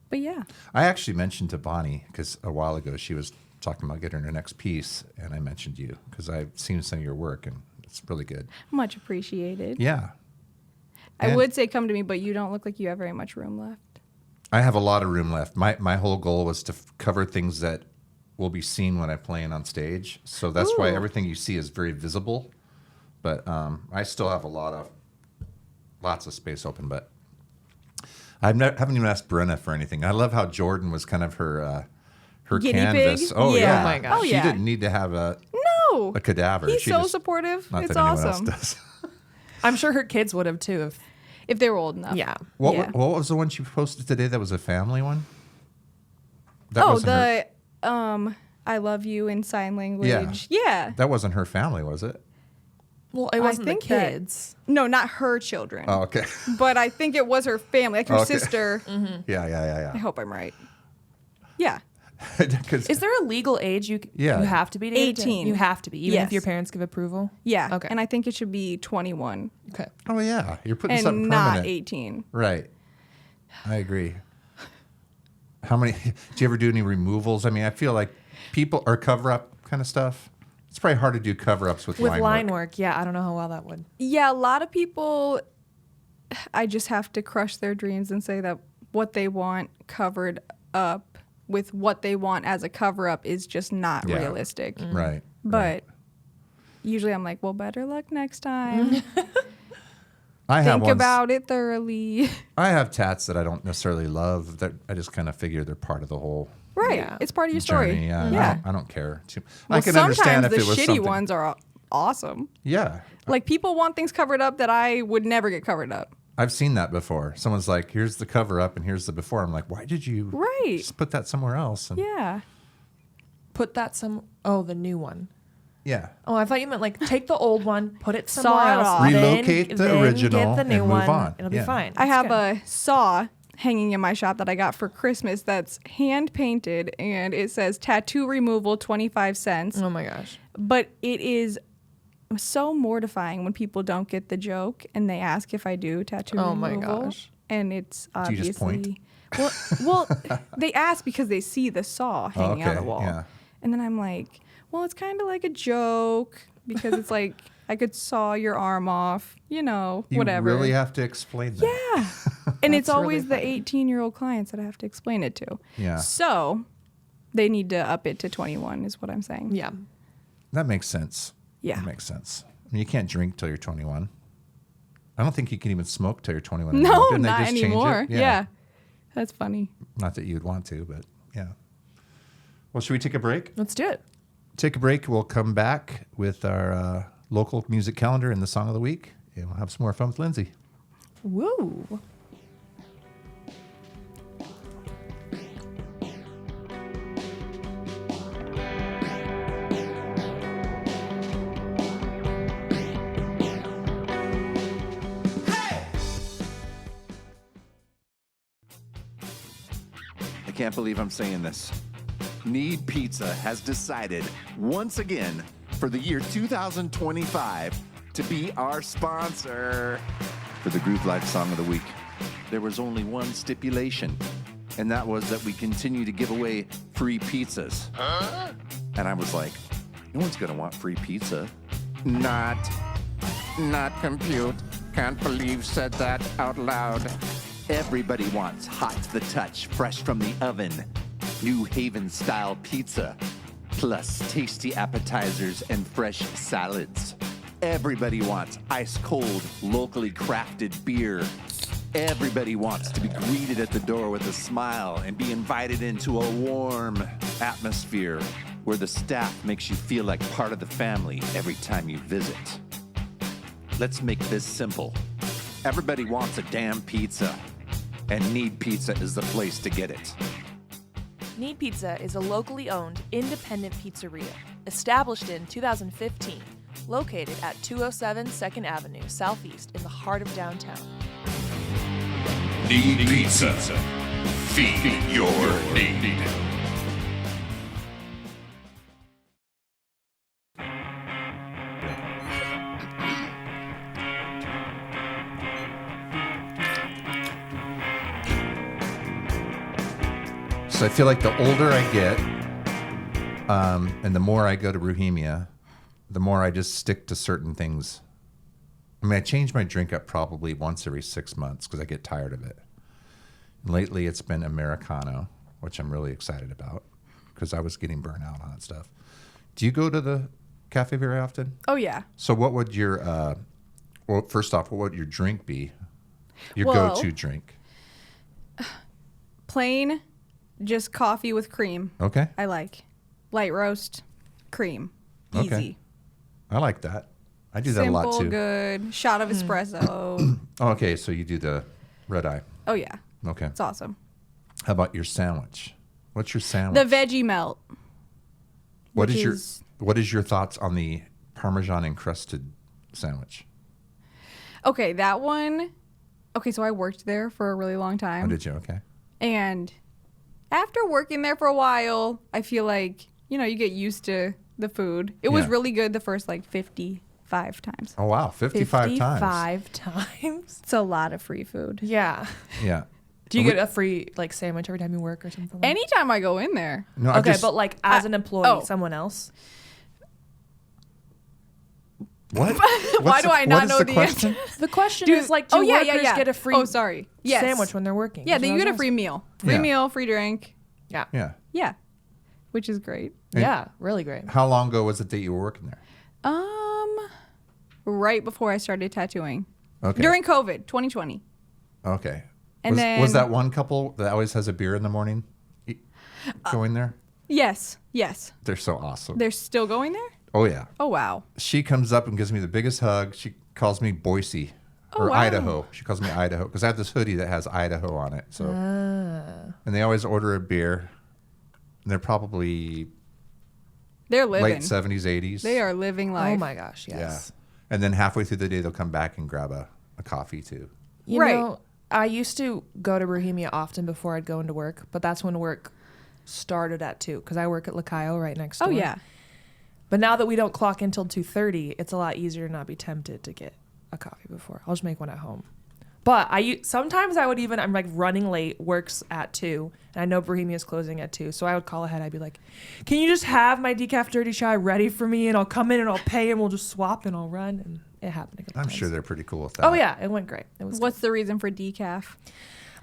[SPEAKER 7] But yeah,
[SPEAKER 1] I actually mentioned to Bonnie because a while ago she was talking about getting her next piece, and I mentioned you because I've seen some of your work and it's really good.
[SPEAKER 7] much appreciated.
[SPEAKER 1] Yeah,
[SPEAKER 7] I
[SPEAKER 1] And-
[SPEAKER 7] would say come to me, but you don't look like you have very much room left.
[SPEAKER 1] I have a lot of room left. My whole goal was to cover things that will be seen when I'm playing on stage. So that's why
[SPEAKER 7] Ooh.
[SPEAKER 1] everything you see is very visible. But I still have lots of space open. But haven't even asked Brenna for anything. I love how Jordan was kind of her
[SPEAKER 7] Guinea
[SPEAKER 1] canvas.
[SPEAKER 7] pig?
[SPEAKER 1] Oh
[SPEAKER 7] Yeah.
[SPEAKER 1] yeah.
[SPEAKER 7] Oh my gosh.
[SPEAKER 1] She
[SPEAKER 7] Oh, yeah.
[SPEAKER 1] didn't need to have a
[SPEAKER 7] No,
[SPEAKER 1] cadaver.
[SPEAKER 7] he's
[SPEAKER 1] She
[SPEAKER 7] so
[SPEAKER 1] just-
[SPEAKER 7] supportive.
[SPEAKER 1] Not
[SPEAKER 7] It's
[SPEAKER 1] that anyone
[SPEAKER 7] awesome.
[SPEAKER 1] else does.
[SPEAKER 2] I'm sure her kids would have too.
[SPEAKER 7] If they were old enough.
[SPEAKER 2] Yeah.
[SPEAKER 1] What was the one she posted today that was a family one? That
[SPEAKER 7] Oh,
[SPEAKER 1] wasn't her-
[SPEAKER 7] the I love you in sign language. Yeah.
[SPEAKER 1] that wasn't her family, was it?
[SPEAKER 2] Well, it wasn't
[SPEAKER 7] think
[SPEAKER 2] the
[SPEAKER 7] that-
[SPEAKER 2] kids.
[SPEAKER 7] No, not her children.
[SPEAKER 1] Oh, okay.
[SPEAKER 7] But I think it was her family, like her
[SPEAKER 1] Okay.
[SPEAKER 7] sister.
[SPEAKER 1] Yeah.
[SPEAKER 7] I hope I'm right. Yeah.
[SPEAKER 1] 'Cause-
[SPEAKER 2] Is there a legal age you
[SPEAKER 1] Yeah.
[SPEAKER 2] you have to be to get a
[SPEAKER 7] 18.
[SPEAKER 2] You have to be, even
[SPEAKER 7] Yes.
[SPEAKER 2] if your parents give approval.
[SPEAKER 7] Yeah.
[SPEAKER 2] Okay.
[SPEAKER 7] And I think it should be 21
[SPEAKER 2] Okay.
[SPEAKER 1] oh yeah, you're putting something
[SPEAKER 7] and not
[SPEAKER 1] permanent.
[SPEAKER 7] 18.
[SPEAKER 1] Right. I agree. How many? Do you ever do any removals? I mean, I feel like people or cover up kind of stuff. It's probably hard to do cover ups with
[SPEAKER 2] Line
[SPEAKER 1] work.
[SPEAKER 2] work, yeah, I don't know how well that would.
[SPEAKER 7] Yeah, a lot of people, I just have to crush their dreams and say that what they want covered up with what they want as a cover up is just not
[SPEAKER 1] Yeah.
[SPEAKER 7] realistic.
[SPEAKER 1] Right.
[SPEAKER 7] But usually I'm like, well, better luck next time.
[SPEAKER 1] I have
[SPEAKER 7] Think
[SPEAKER 1] ones-
[SPEAKER 7] about it thoroughly.
[SPEAKER 1] I have tats that I don't necessarily love. That I just kind of figure they're part of the whole
[SPEAKER 7] Right.
[SPEAKER 2] Yeah.
[SPEAKER 7] It's part of your story.
[SPEAKER 1] journey. Yeah.
[SPEAKER 7] Yeah.
[SPEAKER 1] I don't care.
[SPEAKER 7] Well,
[SPEAKER 1] I can
[SPEAKER 7] sometimes
[SPEAKER 1] understand if
[SPEAKER 7] the
[SPEAKER 1] it was
[SPEAKER 7] shitty
[SPEAKER 1] something.
[SPEAKER 7] ones are awesome.
[SPEAKER 1] Yeah.
[SPEAKER 7] Like people want things covered up that I would never get covered up.
[SPEAKER 1] I've seen that before. Someone's like, "Here's the cover up, and here's the before." I'm like, "Why did you
[SPEAKER 7] Right.
[SPEAKER 1] just put that somewhere else?" And
[SPEAKER 7] Yeah.
[SPEAKER 2] Put that the new one.
[SPEAKER 1] yeah.
[SPEAKER 2] Oh, I thought you meant like take the old one, put it
[SPEAKER 7] Saw
[SPEAKER 2] somewhere
[SPEAKER 7] it
[SPEAKER 2] else,
[SPEAKER 7] off.
[SPEAKER 2] then-
[SPEAKER 1] Relocate the
[SPEAKER 2] then
[SPEAKER 1] original
[SPEAKER 2] get the new
[SPEAKER 1] and move
[SPEAKER 2] one.
[SPEAKER 1] on.
[SPEAKER 2] It'll
[SPEAKER 1] Yeah.
[SPEAKER 2] be fine.
[SPEAKER 7] I
[SPEAKER 2] It's
[SPEAKER 7] have
[SPEAKER 2] good.
[SPEAKER 7] a saw hanging in my shop that I got for Christmas that's hand painted and it says tattoo removal 25 cents.
[SPEAKER 2] Oh my gosh.
[SPEAKER 7] But it is so mortifying when people don't get the joke and they ask if I do tattoo
[SPEAKER 2] Oh my
[SPEAKER 7] removal.
[SPEAKER 2] gosh.
[SPEAKER 7] And it's
[SPEAKER 1] Do you
[SPEAKER 7] obviously
[SPEAKER 1] just point?
[SPEAKER 7] well they ask because they see the saw hanging on
[SPEAKER 1] Okay,
[SPEAKER 7] the wall.
[SPEAKER 1] yeah.
[SPEAKER 7] And then I'm like, well, it's kind of like a joke because it's like I could saw your arm off,
[SPEAKER 1] You
[SPEAKER 7] whatever.
[SPEAKER 1] really have to explain that.
[SPEAKER 7] Yeah. And it's
[SPEAKER 2] That's
[SPEAKER 7] always
[SPEAKER 2] really
[SPEAKER 7] the 18-year-old clients that I have to explain it to.
[SPEAKER 1] Yeah.
[SPEAKER 7] So they need to up it to 21 is what I'm saying.
[SPEAKER 2] Yeah.
[SPEAKER 1] That makes sense.
[SPEAKER 7] Yeah.
[SPEAKER 1] That makes sense. I mean, you can't drink till you're 21. I don't think you can even smoke till you're 21.
[SPEAKER 7] No,
[SPEAKER 1] anymore. Didn't they
[SPEAKER 7] not
[SPEAKER 1] just change
[SPEAKER 7] anymore.
[SPEAKER 1] it?
[SPEAKER 7] Yeah. That's funny.
[SPEAKER 1] Not that you'd want to, but yeah. Well, should we take a break?
[SPEAKER 2] Let's do it.
[SPEAKER 1] Take a break. We'll come back with our local music calendar and the song of the week, and we'll have some more fun with Lindsay.
[SPEAKER 2] Woo.
[SPEAKER 3] I can't believe I'm saying this. Need Pizza has decided once again for the year 2025 to be our sponsor.
[SPEAKER 1] For the Groove Life Song of the Week, there was only one stipulation, and that was that we continue to give away free pizzas. Huh? And I was like, no one's going to want free pizza.
[SPEAKER 3] Not compute. Can't believe said that out loud.
[SPEAKER 1] Everybody wants hot to the touch, fresh from the oven, New Haven-style pizza, plus tasty appetizers and fresh salads. Everybody wants ice-cold, locally crafted beer. Everybody wants to be greeted at the door with a smile and be invited into a warm atmosphere where the staff makes you feel like part of the family every time you visit. Let's make this simple. Everybody wants a damn pizza, and Need Pizza is the place to get it.
[SPEAKER 2] Need Pizza is a locally owned, independent pizzeria established in 2015, located at 207 2nd Avenue Southeast in the heart of downtown.
[SPEAKER 3] Need Pizza. Feed your need.
[SPEAKER 1] So I feel like the older I get, and the more I go to Bohemia, the more I just stick to certain things. I mean, I change my drink up probably once every 6 months because I get tired of it. And lately, it's been Americano, which I'm really excited about because I was getting burnt out on that stuff. Do you go to the cafe very often?
[SPEAKER 7] Oh, yeah.
[SPEAKER 1] So what would your, well, first off, what would your drink be? Your
[SPEAKER 7] Well,
[SPEAKER 1] go-to drink?
[SPEAKER 7] Plain, just coffee with cream.
[SPEAKER 1] Okay.
[SPEAKER 7] I like. Light roast, cream. Easy.
[SPEAKER 1] Okay. I like that. I do that
[SPEAKER 7] Simple,
[SPEAKER 1] a lot too.
[SPEAKER 7] good. Shot of espresso.
[SPEAKER 1] Okay, so you do the red eye.
[SPEAKER 7] Oh, yeah.
[SPEAKER 1] Okay.
[SPEAKER 7] It's awesome.
[SPEAKER 1] How about your sandwich? What's your sandwich?
[SPEAKER 7] The veggie melt.
[SPEAKER 1] What
[SPEAKER 7] which
[SPEAKER 1] is your thoughts on the Parmesan encrusted sandwich?
[SPEAKER 7] Okay, that one. Okay, so I worked there for a really long time.
[SPEAKER 1] Oh, did you? Okay.
[SPEAKER 7] And after working there for a while, I feel like, you get used to the food. It was
[SPEAKER 1] Yeah.
[SPEAKER 7] really good the first 55 times.
[SPEAKER 1] Oh wow, 55 times.
[SPEAKER 2] 55 times?
[SPEAKER 7] It's a lot of free food.
[SPEAKER 2] Yeah.
[SPEAKER 1] Yeah.
[SPEAKER 2] Do you get a free sandwich every time you work or something?
[SPEAKER 7] Anytime I go in there.
[SPEAKER 1] No, I
[SPEAKER 2] Okay,
[SPEAKER 1] just,
[SPEAKER 2] but as an employee,
[SPEAKER 7] oh.
[SPEAKER 2] someone else.
[SPEAKER 1] what?
[SPEAKER 7] Why do I not know the
[SPEAKER 1] question?
[SPEAKER 2] The question
[SPEAKER 7] Do-
[SPEAKER 2] is do
[SPEAKER 7] oh, yeah,
[SPEAKER 2] workers
[SPEAKER 7] yeah.
[SPEAKER 2] get a free
[SPEAKER 7] Oh, sorry. Yes.
[SPEAKER 2] sandwich when they're working?
[SPEAKER 7] Yeah,
[SPEAKER 2] That's
[SPEAKER 7] then
[SPEAKER 2] what
[SPEAKER 7] you
[SPEAKER 2] I
[SPEAKER 7] get a
[SPEAKER 2] was
[SPEAKER 7] free meal. Free
[SPEAKER 1] Yeah.
[SPEAKER 7] meal, free drink.
[SPEAKER 2] asking.
[SPEAKER 1] Yeah.
[SPEAKER 7] Yeah. Which is great.
[SPEAKER 2] Yeah, really great.
[SPEAKER 1] How long ago was it that you were working there?
[SPEAKER 7] Right before I started tattooing.
[SPEAKER 1] Okay.
[SPEAKER 7] During COVID, 2020.
[SPEAKER 1] Okay.
[SPEAKER 7] And
[SPEAKER 1] was
[SPEAKER 7] then-
[SPEAKER 1] that one couple that always has a beer in the morning going there?
[SPEAKER 7] Yes.
[SPEAKER 1] They're so awesome.
[SPEAKER 7] They're still going there?
[SPEAKER 1] Oh yeah.
[SPEAKER 7] Oh, wow.
[SPEAKER 1] She comes up and gives me the biggest hug. She calls me Boise or
[SPEAKER 7] wow.
[SPEAKER 1] Idaho. She calls me Idaho because I have this hoodie that has Idaho on it. So, and they always order a beer. And they're probably
[SPEAKER 7] They're living.
[SPEAKER 1] late 70s, 80s.
[SPEAKER 7] They are living life.
[SPEAKER 2] Oh my gosh, yes.
[SPEAKER 1] Yeah. And then halfway through the day, they'll come back and grab a coffee too.
[SPEAKER 2] You
[SPEAKER 7] Right.
[SPEAKER 2] know, I used to go to Bohemia often before I'd go into work, but that's when work started at 2 because I work at Lacayo right next door.
[SPEAKER 7] Oh, yeah.
[SPEAKER 2] But now that we don't clock in till 2:30, it's a lot easier to not be tempted to get a coffee before. I'll just make one at home. But sometimes I would I'm like running late, works at 2, and I know Bohemia's closing at 2, so I would call ahead. I'd be like, "Can you just have my decaf dirty chai ready for me, and I'll come in and I'll pay, and we'll just swap and I'll run." And it happened a couple
[SPEAKER 1] I'm
[SPEAKER 2] times.
[SPEAKER 1] sure they're pretty cool with that.
[SPEAKER 2] Oh yeah, it went great. It was.
[SPEAKER 7] What's the reason for decaf?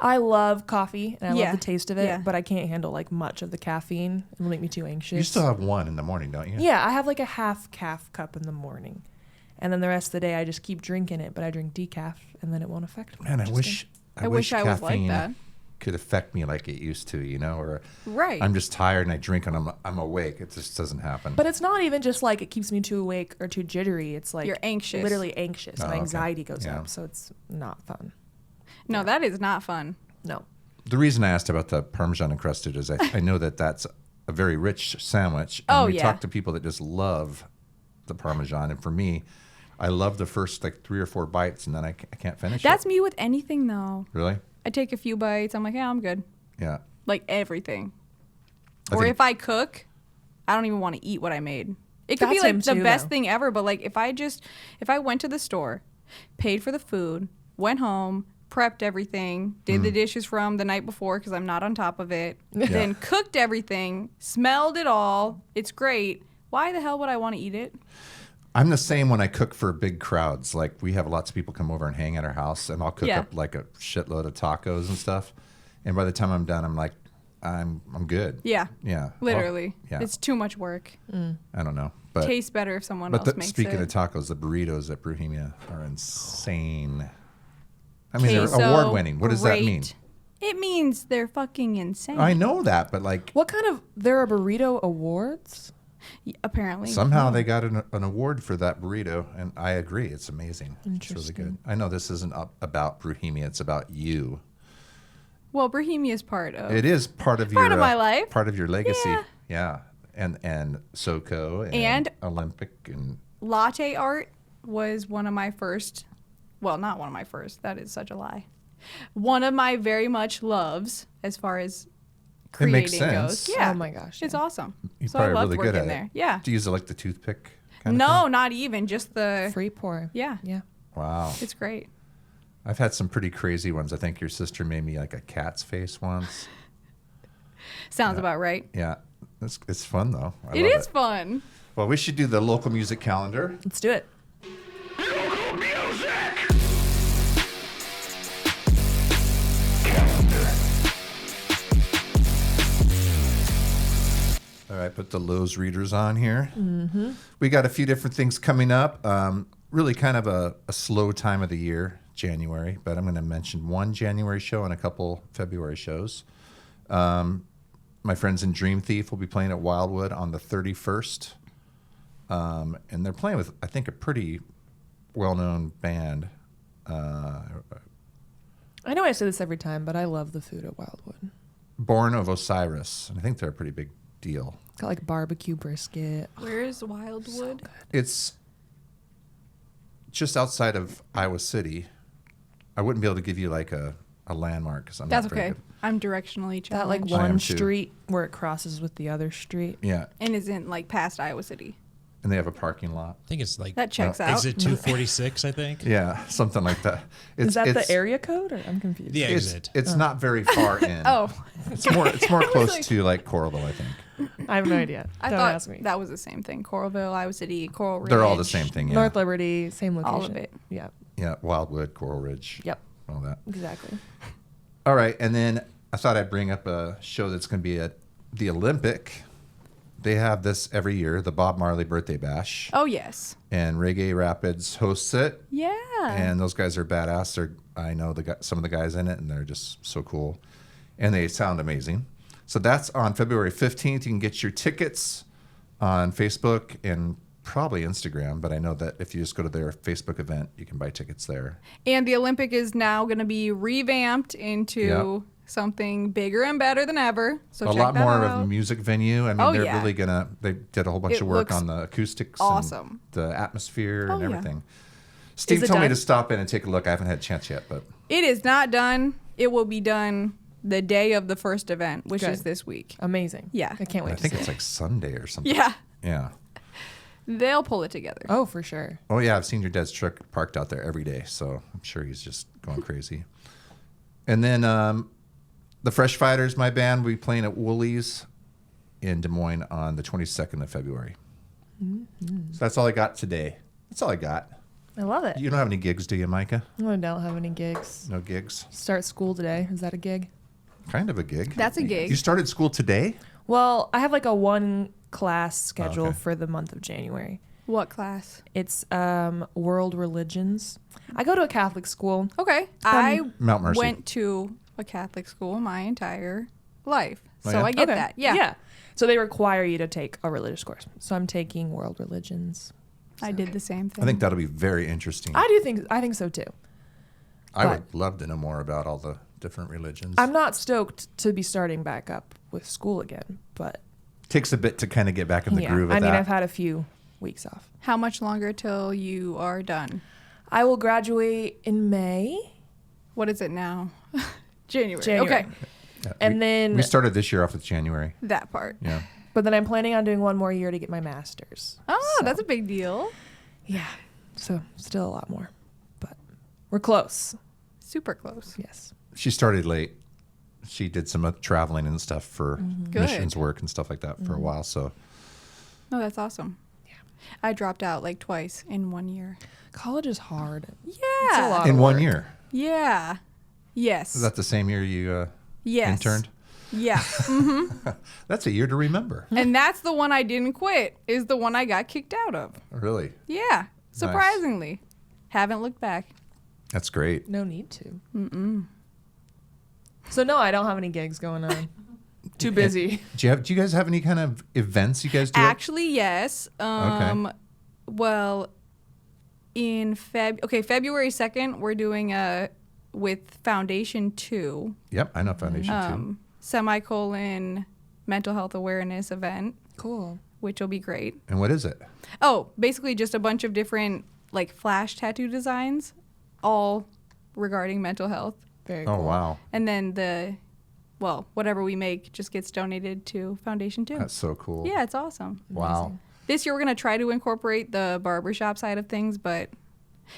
[SPEAKER 2] I love coffee and I
[SPEAKER 7] Yeah.
[SPEAKER 2] love the taste of it,
[SPEAKER 7] Yeah.
[SPEAKER 2] but I can't handle much of the caffeine. It'll make me too anxious.
[SPEAKER 1] You still have one in the morning, don't you?
[SPEAKER 2] Yeah, I have a half calf cup in the morning. And then the rest of the day I just keep drinking it, but I drink decaf and then it won't affect me.
[SPEAKER 1] Man, I
[SPEAKER 2] Interesting.
[SPEAKER 1] wish
[SPEAKER 7] I was like
[SPEAKER 1] caffeine
[SPEAKER 7] that.
[SPEAKER 1] could affect me like it used to, or
[SPEAKER 7] Right.
[SPEAKER 1] I'm just tired and I drink and I'm awake. It just doesn't happen.
[SPEAKER 2] But it's not even just it keeps me too awake or too jittery. It's
[SPEAKER 7] You're anxious.
[SPEAKER 2] Literally anxious.
[SPEAKER 1] Oh,
[SPEAKER 2] My
[SPEAKER 1] okay.
[SPEAKER 2] anxiety goes
[SPEAKER 1] Yeah.
[SPEAKER 2] up, so it's not fun.
[SPEAKER 7] No, that is not fun.
[SPEAKER 2] No.
[SPEAKER 1] The reason I asked about the Parmesan encrusted is I know that that's a very rich sandwich. And
[SPEAKER 7] Oh,
[SPEAKER 1] we
[SPEAKER 7] yeah.
[SPEAKER 1] talk to people that just love the Parmesan. And for me, I love the first 3 or 4 bites and then I can't finish
[SPEAKER 7] That's
[SPEAKER 1] it.
[SPEAKER 7] me with anything, though.
[SPEAKER 1] Really?
[SPEAKER 7] I take a few bites. I'm like, yeah, I'm good.
[SPEAKER 1] Yeah.
[SPEAKER 7] Like everything.
[SPEAKER 1] I
[SPEAKER 7] Or
[SPEAKER 1] think-
[SPEAKER 7] if I cook, I don't even want to eat what I made. It could be
[SPEAKER 2] That's
[SPEAKER 7] like
[SPEAKER 2] him
[SPEAKER 7] the
[SPEAKER 2] too,
[SPEAKER 7] best
[SPEAKER 2] though.
[SPEAKER 7] thing ever, but like if I went to the store, paid for the food, went home, prepped everything, did the dishes from the night before because I'm not on top of it, then cooked everything, smelled it all, it's great. Why the hell would I want to eat it?
[SPEAKER 1] I'm the same when I cook for big crowds. Like we have lots of people come over and hang at our house, and I'll cook up like a shitload of tacos and stuff. And by the time I'm done, I'm like, I'm good.
[SPEAKER 7] Yeah.
[SPEAKER 1] Yeah.
[SPEAKER 7] Literally.
[SPEAKER 1] yeah.
[SPEAKER 7] It's too much work.
[SPEAKER 1] I don't know. But
[SPEAKER 7] Tastes better if someone else makes
[SPEAKER 1] speaking
[SPEAKER 7] it.
[SPEAKER 1] of tacos, the burritos at Bohemia are insane. I mean,
[SPEAKER 7] Queso,
[SPEAKER 1] they're award winning. What does that mean?
[SPEAKER 7] great. It means they're fucking insane.
[SPEAKER 1] I know that, but like
[SPEAKER 2] What kind of? There are burrito awards.
[SPEAKER 7] Apparently.
[SPEAKER 1] somehow they got an award for that burrito, and I agree. It's amazing. It's really good. I know this isn't about Bohemia. It's about you.
[SPEAKER 7] Well, Bohemia is part of.
[SPEAKER 1] It is part of
[SPEAKER 7] Part
[SPEAKER 1] your
[SPEAKER 7] of my life.
[SPEAKER 1] part of your legacy.
[SPEAKER 7] Yeah.
[SPEAKER 1] Yeah. And SoCo
[SPEAKER 7] And-
[SPEAKER 1] Olympic and
[SPEAKER 7] Latte art was one of my first. Well, not one of my first. That is such a lie. One of my very much loves as far as
[SPEAKER 1] It
[SPEAKER 7] creating
[SPEAKER 1] makes
[SPEAKER 7] goes.
[SPEAKER 1] sense.
[SPEAKER 7] Yeah.
[SPEAKER 2] Oh my gosh,
[SPEAKER 7] It's
[SPEAKER 2] yeah.
[SPEAKER 7] awesome.
[SPEAKER 1] you're
[SPEAKER 7] So I
[SPEAKER 1] probably
[SPEAKER 7] loved
[SPEAKER 1] really good
[SPEAKER 7] working
[SPEAKER 1] at
[SPEAKER 7] there.
[SPEAKER 1] it.
[SPEAKER 7] Yeah.
[SPEAKER 1] Do you use it like the toothpick? Kind
[SPEAKER 7] No,
[SPEAKER 1] Of
[SPEAKER 7] not even. Just the.
[SPEAKER 2] Free pour.
[SPEAKER 7] Yeah.
[SPEAKER 2] Yeah.
[SPEAKER 1] thing? Wow.
[SPEAKER 7] It's great.
[SPEAKER 1] I've had some pretty crazy ones. I think your sister made me like a cat's face once.
[SPEAKER 7] Sounds about right.
[SPEAKER 1] Yeah. It's fun though.
[SPEAKER 7] It is fun.
[SPEAKER 1] Well, we should do the local music calendar.
[SPEAKER 2] Let's do it.
[SPEAKER 1] All right, put the Lowe's readers on here. Mm-hmm. We got a few different things coming up. Really kind of a slow time of the year, January, but I'm going to mention one January show and a couple February shows. My friends in Dream Thief will be playing at Wildwood on the 31st. And they're playing with, I think, a pretty well-known band.
[SPEAKER 2] I know I say this every time, but I love the food at Wildwood.
[SPEAKER 1] Born of Osiris. And I think they're a pretty big deal.
[SPEAKER 2] Got like barbecue brisket.
[SPEAKER 7] Where is Wildwood?
[SPEAKER 1] It's just outside of Iowa City. I wouldn't be able to give you like a landmark because I'm
[SPEAKER 7] That's
[SPEAKER 1] not very
[SPEAKER 7] okay.
[SPEAKER 1] good.
[SPEAKER 7] I'm directionally
[SPEAKER 2] That like
[SPEAKER 7] challenged.
[SPEAKER 1] I am
[SPEAKER 2] one
[SPEAKER 1] too.
[SPEAKER 2] street where it crosses with the other street.
[SPEAKER 1] Yeah,
[SPEAKER 7] And isn't like past Iowa City.
[SPEAKER 1] and they have a parking lot.
[SPEAKER 8] I think it's like
[SPEAKER 7] That checks out.
[SPEAKER 8] exit 246, I think.
[SPEAKER 1] Yeah, something like that.
[SPEAKER 2] Is that
[SPEAKER 1] it's,
[SPEAKER 2] the area code? Or I'm confused.
[SPEAKER 8] The
[SPEAKER 1] It's,
[SPEAKER 8] exit.
[SPEAKER 1] it's not very far in.
[SPEAKER 7] Oh,
[SPEAKER 1] It's more close to like Coralville, I think.
[SPEAKER 2] I have no idea.
[SPEAKER 7] I
[SPEAKER 2] Don't
[SPEAKER 7] thought
[SPEAKER 2] ask me.
[SPEAKER 7] that was the same thing. Coralville, Iowa City, Coral Ridge.
[SPEAKER 1] They're all the same thing. Yeah,
[SPEAKER 2] North Liberty, same location.
[SPEAKER 7] All of it.
[SPEAKER 2] Yeah.
[SPEAKER 1] yeah, Wildwood, Coral Ridge.
[SPEAKER 2] Yep.
[SPEAKER 1] all that.
[SPEAKER 2] Exactly.
[SPEAKER 1] All right, and then I thought I'd bring up a show that's going to be at the Olympic. They have this every year, the Bob Marley Birthday Bash,
[SPEAKER 7] Oh, yes.
[SPEAKER 1] and Reggae Rapids hosts it.
[SPEAKER 7] Yeah.
[SPEAKER 1] And those guys are badass. I know some of the guys in it, and they're just so cool, and they sound amazing. So that's on February 15th. You can get your tickets on Facebook and probably Instagram, but I know that if you just go to their Facebook event, you can buy tickets there.
[SPEAKER 7] And the Olympic is now going to be revamped into something bigger and better than ever. So
[SPEAKER 1] A
[SPEAKER 7] check
[SPEAKER 1] lot
[SPEAKER 7] that
[SPEAKER 1] more
[SPEAKER 7] out.
[SPEAKER 1] of a music venue. I mean,
[SPEAKER 7] Oh,
[SPEAKER 1] they're
[SPEAKER 7] yeah.
[SPEAKER 1] really they did a whole bunch
[SPEAKER 7] It
[SPEAKER 1] of work
[SPEAKER 7] looks
[SPEAKER 1] on the acoustics
[SPEAKER 7] awesome.
[SPEAKER 1] and the atmosphere
[SPEAKER 7] Oh,
[SPEAKER 1] and
[SPEAKER 7] yeah.
[SPEAKER 1] everything. Steve
[SPEAKER 2] it
[SPEAKER 1] told me
[SPEAKER 2] done?
[SPEAKER 1] to stop in and take a look. I haven't had a chance yet, but
[SPEAKER 7] It is not done. It will be done the day of the first event, which
[SPEAKER 2] Good.
[SPEAKER 7] is this week.
[SPEAKER 2] Amazing.
[SPEAKER 7] Yeah.
[SPEAKER 2] I can't wait
[SPEAKER 1] I
[SPEAKER 2] to
[SPEAKER 1] think
[SPEAKER 2] see
[SPEAKER 1] it's
[SPEAKER 2] it.
[SPEAKER 1] like Sunday or something.
[SPEAKER 7] Yeah.
[SPEAKER 1] Yeah.
[SPEAKER 7] They'll pull it together.
[SPEAKER 2] Oh, for sure.
[SPEAKER 1] Oh yeah, I've seen your dad's truck parked out there every day, so I'm sure he's just going crazy. And then the Fresh Fighters, my band, will be playing at Woolies in Des Moines on the 22nd of February. So that's all I got today. That's all I got.
[SPEAKER 2] I love it.
[SPEAKER 1] You don't have any gigs, do you, Micah?
[SPEAKER 2] I don't have any gigs.
[SPEAKER 1] No gigs?
[SPEAKER 2] Start school today. Is that a gig?
[SPEAKER 1] Kind of a gig.
[SPEAKER 7] That's a gig.
[SPEAKER 1] You started school today?
[SPEAKER 2] Well, I have like a one class schedule
[SPEAKER 1] okay.
[SPEAKER 2] for the month of January.
[SPEAKER 7] What class?
[SPEAKER 2] It's world religions. I go to a Catholic school.
[SPEAKER 7] Okay. I
[SPEAKER 1] Mount Mercy.
[SPEAKER 7] went to a Catholic school my entire life.
[SPEAKER 1] Oh,
[SPEAKER 7] So
[SPEAKER 1] yeah?
[SPEAKER 7] I get
[SPEAKER 2] Okay.
[SPEAKER 7] that. Yeah.
[SPEAKER 2] Yeah. So they require you to take a religious course. So I'm taking world religions.
[SPEAKER 7] I did the same thing.
[SPEAKER 1] I think that'll be very interesting.
[SPEAKER 2] I think so too.
[SPEAKER 1] I
[SPEAKER 2] but-
[SPEAKER 1] would love to know more about all the different religions.
[SPEAKER 2] I'm not stoked to be starting back up with school again, but
[SPEAKER 1] Takes a bit to kind of get back in the
[SPEAKER 2] yeah.
[SPEAKER 1] groove of
[SPEAKER 2] I mean,
[SPEAKER 1] that.
[SPEAKER 2] I've had a few weeks off.
[SPEAKER 7] How much longer till you are done?
[SPEAKER 2] I will graduate in May.
[SPEAKER 7] What is it now? January.
[SPEAKER 2] January.
[SPEAKER 7] Okay.
[SPEAKER 1] Yeah,
[SPEAKER 2] And then
[SPEAKER 1] we started this year off with January.
[SPEAKER 7] That part.
[SPEAKER 1] Yeah.
[SPEAKER 2] but then I'm planning on doing one more year to get my master's.
[SPEAKER 7] Oh, that's a big deal.
[SPEAKER 2] Yeah. So still a lot more, but we're close.
[SPEAKER 7] Super close.
[SPEAKER 2] Yes.
[SPEAKER 1] She started late. She did some traveling and stuff for
[SPEAKER 7] Good.
[SPEAKER 1] missions work and stuff like that for a while. So
[SPEAKER 7] Oh, that's awesome. Yeah. I dropped out like twice in 1 year.
[SPEAKER 2] College is hard.
[SPEAKER 7] Yeah.
[SPEAKER 2] It's a lot
[SPEAKER 1] in
[SPEAKER 2] of
[SPEAKER 1] 1
[SPEAKER 2] work.
[SPEAKER 1] year.
[SPEAKER 7] Yeah. Yes.
[SPEAKER 1] Is that the same year you
[SPEAKER 7] yes.
[SPEAKER 1] interned?
[SPEAKER 7] Yeah.
[SPEAKER 1] That's a year to remember.
[SPEAKER 7] And that's the one I didn't quit, is the one I got kicked out of.
[SPEAKER 1] Really?
[SPEAKER 7] Yeah. Surprisingly. Haven't looked back.
[SPEAKER 1] That's great.
[SPEAKER 2] No need to. Mm-mm. So no, I don't have any gigs going on. Too busy.
[SPEAKER 1] Do you guys have any kind of events you guys do?
[SPEAKER 7] Actually, yes.
[SPEAKER 1] Okay.
[SPEAKER 7] Well, in February 2nd, we're doing with Foundation 2.
[SPEAKER 1] Yep, I know Foundation too.
[SPEAKER 7] Semicolon mental health awareness event,
[SPEAKER 2] Cool.
[SPEAKER 7] which will be great.
[SPEAKER 1] And what is it?
[SPEAKER 7] Oh, basically just a bunch of different like flash tattoo designs, all regarding mental health.
[SPEAKER 2] Very
[SPEAKER 1] Oh
[SPEAKER 2] cool.
[SPEAKER 1] wow,
[SPEAKER 7] And then whatever we make just gets donated to Foundation 2.
[SPEAKER 1] that's so cool.
[SPEAKER 7] Yeah, it's awesome.
[SPEAKER 1] Wow.
[SPEAKER 7] This year we're going to try to incorporate the barbershop side of things, but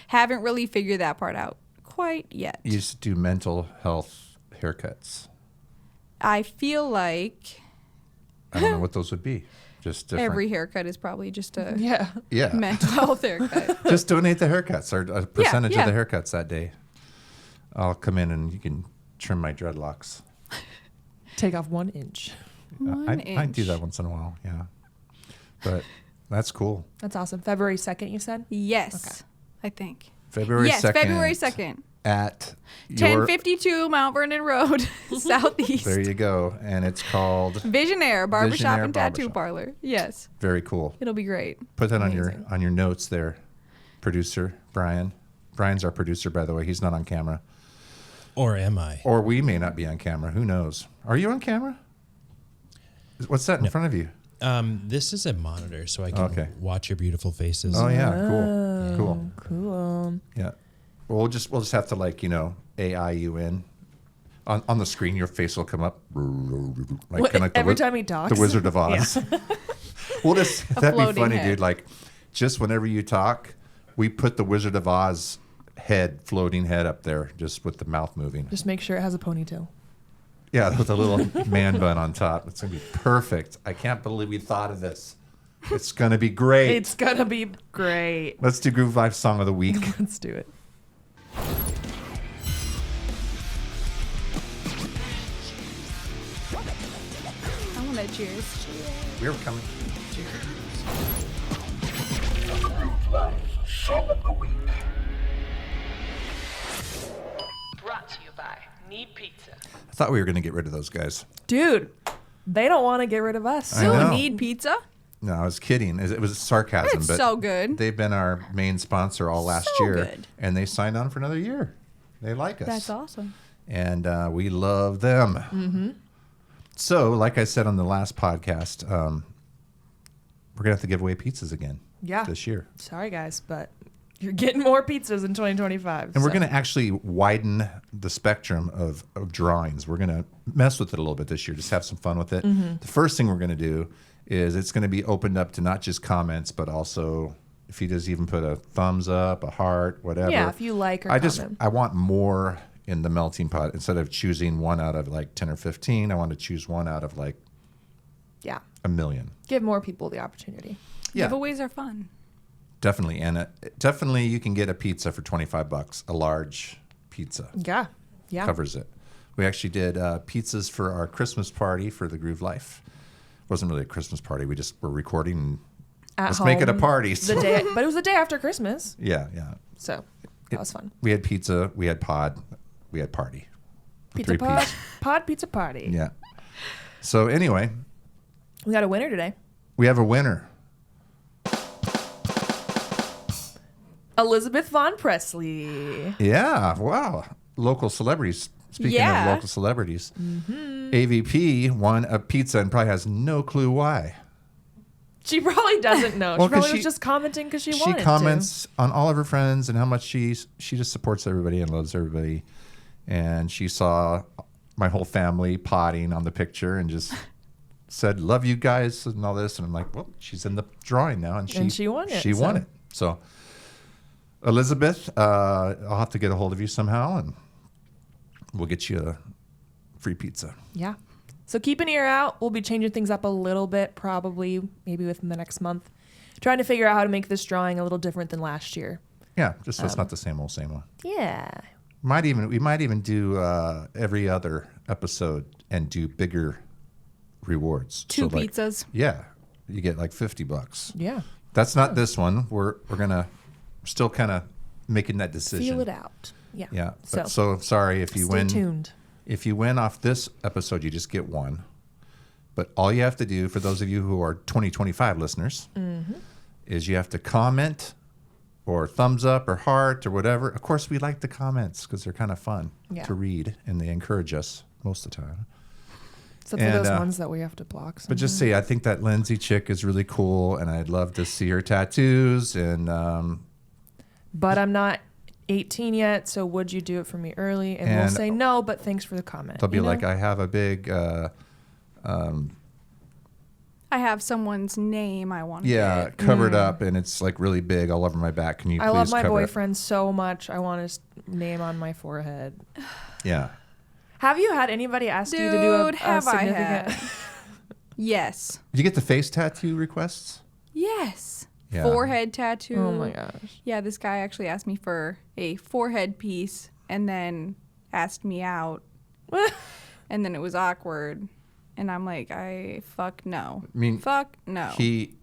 [SPEAKER 7] haven't really figured that part out quite yet.
[SPEAKER 1] You used to do mental health haircuts.
[SPEAKER 7] I feel like
[SPEAKER 1] I don't know what those would be. Just different.
[SPEAKER 7] every haircut is probably just a
[SPEAKER 1] Yeah.
[SPEAKER 7] mental health haircut.
[SPEAKER 1] Just donate the haircuts or a percentage
[SPEAKER 7] yeah.
[SPEAKER 1] of the haircuts that day. I'll come in and you can trim my dreadlocks.
[SPEAKER 2] Take off 1 inch.
[SPEAKER 1] I do that once in a while, yeah. But that's cool.
[SPEAKER 2] That's awesome. February 2nd, you said?
[SPEAKER 7] Yes,
[SPEAKER 2] Okay.
[SPEAKER 7] I think.
[SPEAKER 1] February 2nd.
[SPEAKER 7] February 2nd.
[SPEAKER 1] At your,
[SPEAKER 7] 1052 Mount Vernon Road, Southeast.
[SPEAKER 1] there you go. And it's called
[SPEAKER 7] Visionair Barbershop
[SPEAKER 1] Visionair
[SPEAKER 7] and Tattoo
[SPEAKER 1] Barbershop.
[SPEAKER 7] Parlor. Yes,
[SPEAKER 1] very cool.
[SPEAKER 7] it'll be great.
[SPEAKER 1] Put that
[SPEAKER 2] Amazing.
[SPEAKER 1] on your notes there, producer Brian. Brian's our producer, by the way. He's not on camera.
[SPEAKER 8] Or am I?
[SPEAKER 1] Or we may not be on camera. Who knows? Are you on camera? What's that in front of you?
[SPEAKER 8] This is a monitor, so I can
[SPEAKER 1] Okay.
[SPEAKER 8] watch your beautiful faces.
[SPEAKER 1] Oh yeah, cool.
[SPEAKER 2] Cool.
[SPEAKER 1] Yeah. Well, we'll just have to AI you in. On the screen, your face will come up. Like
[SPEAKER 2] Every time he talks?
[SPEAKER 1] The Wizard of Oz. We'll just that'd be
[SPEAKER 7] floating
[SPEAKER 1] funny,
[SPEAKER 7] head.
[SPEAKER 1] dude. Like, just whenever you talk, we put the Wizard of Oz floating head up there, just with the mouth moving.
[SPEAKER 2] Just make sure it has a ponytail.
[SPEAKER 1] Yeah, with a little man bun on top. It's gonna be perfect. I can't believe we thought of this. It's gonna be great.
[SPEAKER 2] It's going to be great.
[SPEAKER 1] Let's do Groove Life Song of the Week.
[SPEAKER 2] Let's do it.
[SPEAKER 7] I want to cheers.
[SPEAKER 1] We're coming.
[SPEAKER 9] Brought to you by Need Pizza.
[SPEAKER 1] I thought we were gonna get rid of those guys.
[SPEAKER 2] Dude, they don't want to get rid of us.
[SPEAKER 1] I know.
[SPEAKER 7] Still need pizza?
[SPEAKER 1] No, I was kidding. It was sarcasm.
[SPEAKER 7] It's
[SPEAKER 1] but
[SPEAKER 7] so good.
[SPEAKER 1] They've been our main sponsor all last
[SPEAKER 7] So
[SPEAKER 1] year,
[SPEAKER 7] good.
[SPEAKER 1] and they signed on for another year. They like us.
[SPEAKER 7] That's awesome.
[SPEAKER 1] And we love them. Mm-hmm. So, like I said on the last podcast, we're gonna have to give away pizzas again.
[SPEAKER 2] Yeah.
[SPEAKER 1] This year,
[SPEAKER 2] Sorry, guys, but you're getting more pizzas in 2025.
[SPEAKER 1] and we're gonna actually widen the spectrum of drawings. We're gonna mess with it a little bit this year. Just have some fun with it.
[SPEAKER 2] Mm-hmm.
[SPEAKER 1] The first thing we're gonna do is it's gonna be opened up to not just comments, but also if you just even put a thumbs up, a heart, whatever.
[SPEAKER 2] Yeah, if you like or comment.
[SPEAKER 1] I want more in the melting pot. Instead of choosing one out of like 10 or 15, I want to choose one out of like
[SPEAKER 2] Yeah.
[SPEAKER 1] a million.
[SPEAKER 2] Give more people the opportunity.
[SPEAKER 1] Yeah,
[SPEAKER 7] Giveaways are fun.
[SPEAKER 1] definitely. And definitely you can get a pizza for $25, a large pizza.
[SPEAKER 2] Yeah. Yeah.
[SPEAKER 1] Covers it. We actually did pizzas for our Christmas party for the Groove Life. It wasn't really a Christmas party. We just were recording and
[SPEAKER 2] At
[SPEAKER 1] let's make it a
[SPEAKER 2] home,
[SPEAKER 1] party.
[SPEAKER 2] The day, but it was the day after Christmas,
[SPEAKER 1] Yeah.
[SPEAKER 2] so that was fun.
[SPEAKER 1] We had pizza, we had pod, we had party. The
[SPEAKER 2] Pizza pod,
[SPEAKER 1] three-piece.
[SPEAKER 2] pod pizza party.
[SPEAKER 1] Yeah. So anyway,
[SPEAKER 2] We got a winner today.
[SPEAKER 1] we have a winner.
[SPEAKER 2] Elizabeth Von Presley.
[SPEAKER 1] Yeah, wow. Local celebrities. Speaking
[SPEAKER 7] Yeah.
[SPEAKER 1] of local celebrities, AVP won a pizza and probably has no clue why.
[SPEAKER 2] She probably doesn't know.
[SPEAKER 1] Well,
[SPEAKER 2] she
[SPEAKER 1] 'cause
[SPEAKER 2] probably
[SPEAKER 1] she-
[SPEAKER 2] was just commenting because she
[SPEAKER 1] She
[SPEAKER 2] wanted
[SPEAKER 1] comments on all of her friends and how much she just supports everybody and loves everybody. And she saw my whole family potting on the picture and just said, love you guys and all this. And I'm like, well, she's in the drawing now. And she
[SPEAKER 2] won it.
[SPEAKER 1] She won it. So, Elizabeth, I'll have to get a hold of you somehow and we'll get you a free pizza.
[SPEAKER 2] Yeah. So keep an ear out. We'll be changing things up a little bit, probably maybe within the next month. Trying to figure out how to make this drawing a little different than last year.
[SPEAKER 1] Yeah, just so it's not the same old.
[SPEAKER 2] Yeah.
[SPEAKER 1] We might even do every other episode and do bigger rewards.
[SPEAKER 7] Two
[SPEAKER 1] So, like,
[SPEAKER 7] pizzas.
[SPEAKER 1] Yeah, you get like $50.
[SPEAKER 2] Yeah.
[SPEAKER 1] That's not this one. We're gonna still kind of making that decision.
[SPEAKER 2] Feel it out. Yeah.
[SPEAKER 1] Yeah. So sorry if you win.
[SPEAKER 2] Stay tuned.
[SPEAKER 1] If you win off this episode, you just get one. But all you have to do, for those of you who are 2025 listeners, is you have to comment or thumbs up or heart or whatever. Of course, we like the comments because they're kind of fun to read and they encourage us most of the time.
[SPEAKER 2] Except for those ones that we have to block.
[SPEAKER 1] But just say, I think that Lindsay chick is really cool and I'd love to see her tattoos. And
[SPEAKER 2] but I'm not 18 yet, so would you do it for me early? And we'll say no, but thanks for the comment.
[SPEAKER 1] They'll be like, I have a big...
[SPEAKER 7] I have someone's name I want to get.
[SPEAKER 1] covered up, and it's like really big all over my back. Can you please
[SPEAKER 2] I love my
[SPEAKER 1] cover
[SPEAKER 2] boyfriend so much. I want his name on my forehead.
[SPEAKER 1] it? Yeah.
[SPEAKER 2] Have you had anybody ask you to do a
[SPEAKER 7] have I
[SPEAKER 2] significant...
[SPEAKER 7] had? Yes.
[SPEAKER 1] Did you get the face tattoo requests?
[SPEAKER 7] Yes.
[SPEAKER 1] Yeah.
[SPEAKER 7] Forehead tattoo.
[SPEAKER 2] Oh my gosh.
[SPEAKER 7] Yeah, this guy actually asked me for a forehead piece and then asked me out. And then it was awkward. And I'm like, fuck no.
[SPEAKER 1] I mean,
[SPEAKER 7] fuck no.
[SPEAKER 1] He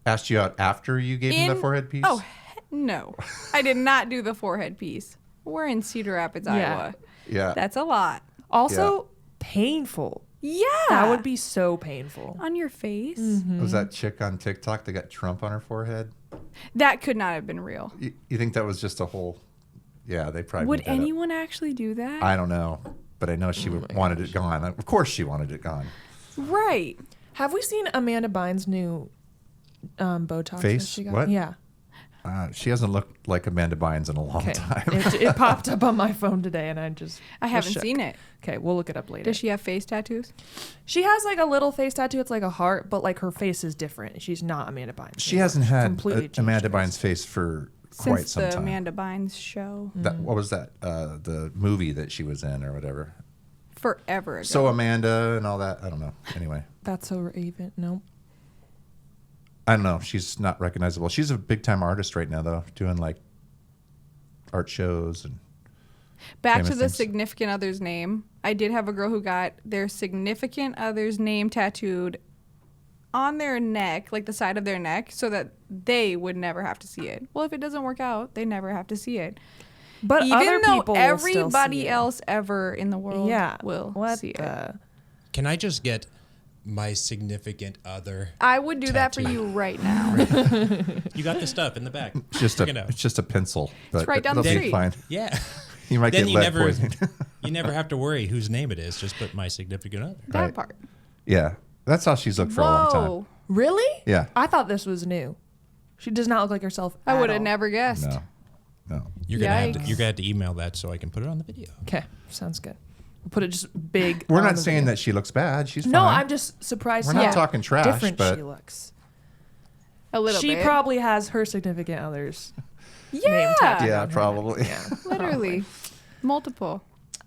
[SPEAKER 1] asked you out after you gave him the forehead piece?
[SPEAKER 7] Oh, no. I did not do the forehead piece. We're in Cedar Rapids, Iowa.
[SPEAKER 1] Yeah.
[SPEAKER 7] That's a lot.
[SPEAKER 2] Also, painful.
[SPEAKER 7] Yeah.
[SPEAKER 2] That would be so painful.
[SPEAKER 7] On your face?
[SPEAKER 1] Was that chick on TikTok that got Trump on her forehead?
[SPEAKER 7] That could not have been real.
[SPEAKER 1] You think that was just a whole... Yeah, they probably
[SPEAKER 7] Would
[SPEAKER 1] made that up.
[SPEAKER 7] anyone actually do that?
[SPEAKER 1] I don't know. But I know she wanted it gone. Of course she wanted it gone.
[SPEAKER 7] Right.
[SPEAKER 2] Have we seen Amanda Bynes' new Botox
[SPEAKER 1] Face?
[SPEAKER 2] that she got?
[SPEAKER 1] What?
[SPEAKER 2] Yeah.
[SPEAKER 1] She hasn't looked like Amanda Bynes in a long time.
[SPEAKER 2] It popped up on my phone today, and I
[SPEAKER 7] haven't seen it.
[SPEAKER 2] Okay, we'll look it up later.
[SPEAKER 7] Does she have face tattoos?
[SPEAKER 2] She has like a little face tattoo. It's like a heart, but like her face is different. She's not Amanda Bynes.
[SPEAKER 1] She hasn't had
[SPEAKER 2] Completely
[SPEAKER 1] Amanda
[SPEAKER 2] changed her
[SPEAKER 1] Bynes' face for
[SPEAKER 7] Since
[SPEAKER 1] quite some
[SPEAKER 7] the
[SPEAKER 1] time.
[SPEAKER 7] Amanda Bynes show.
[SPEAKER 1] What was that? The movie that she was in or whatever.
[SPEAKER 7] Forever ago.
[SPEAKER 1] So Amanda and all that. I don't know. Anyway.
[SPEAKER 2] That's so even. No.
[SPEAKER 1] I don't know. She's not recognizable. She's a big time artist right now, though, doing like art shows and.
[SPEAKER 7] Back to
[SPEAKER 1] famous
[SPEAKER 7] the
[SPEAKER 1] things.
[SPEAKER 7] significant other's name. I did have a girl who got their significant other's name tattooed on their neck, like the side of their neck, so that they would never have to see it. Well, if it doesn't work out, they never have to see it.
[SPEAKER 2] But
[SPEAKER 7] even
[SPEAKER 2] other
[SPEAKER 7] though
[SPEAKER 2] people will
[SPEAKER 7] everybody
[SPEAKER 2] still see it.
[SPEAKER 7] else ever in the world will see it.
[SPEAKER 8] Can I just get my significant other?
[SPEAKER 7] I would do that for you right now.
[SPEAKER 8] You got the stuff in the back.
[SPEAKER 1] It's just a pencil. But
[SPEAKER 7] right down the
[SPEAKER 1] it'll be
[SPEAKER 7] street.
[SPEAKER 1] Fine.
[SPEAKER 8] Yeah.
[SPEAKER 1] You might
[SPEAKER 8] Then
[SPEAKER 1] get
[SPEAKER 8] you
[SPEAKER 1] lead
[SPEAKER 8] never,
[SPEAKER 1] poisoning.
[SPEAKER 8] you never have to worry whose name it is. Just put my significant other.
[SPEAKER 7] That
[SPEAKER 1] Right.
[SPEAKER 7] part.
[SPEAKER 1] Yeah, that's how she's looked for a long time.
[SPEAKER 7] Whoa.
[SPEAKER 2] Really?
[SPEAKER 1] Yeah.
[SPEAKER 2] I thought this was new. She does not look like herself.
[SPEAKER 7] I
[SPEAKER 2] at
[SPEAKER 7] would have
[SPEAKER 2] all.
[SPEAKER 7] never guessed.
[SPEAKER 1] No.
[SPEAKER 8] You're gonna
[SPEAKER 7] Yikes.
[SPEAKER 8] have to email that so I can put it on the video.
[SPEAKER 2] Okay, sounds good. We'll put it just big.
[SPEAKER 1] We're
[SPEAKER 2] on
[SPEAKER 1] not
[SPEAKER 2] the
[SPEAKER 1] saying
[SPEAKER 2] video.
[SPEAKER 1] that she looks bad. She's
[SPEAKER 2] No,
[SPEAKER 1] fine.
[SPEAKER 2] I'm just surprised.
[SPEAKER 1] We're not
[SPEAKER 2] how
[SPEAKER 1] talking trash,
[SPEAKER 2] different
[SPEAKER 1] but
[SPEAKER 2] she looks.
[SPEAKER 7] A little
[SPEAKER 2] She
[SPEAKER 7] bit.
[SPEAKER 2] probably has her significant other's name
[SPEAKER 7] Yeah.
[SPEAKER 2] tattooed
[SPEAKER 1] yeah,
[SPEAKER 2] on her
[SPEAKER 1] probably.
[SPEAKER 2] neck. Yeah.
[SPEAKER 7] Literally. Multiple.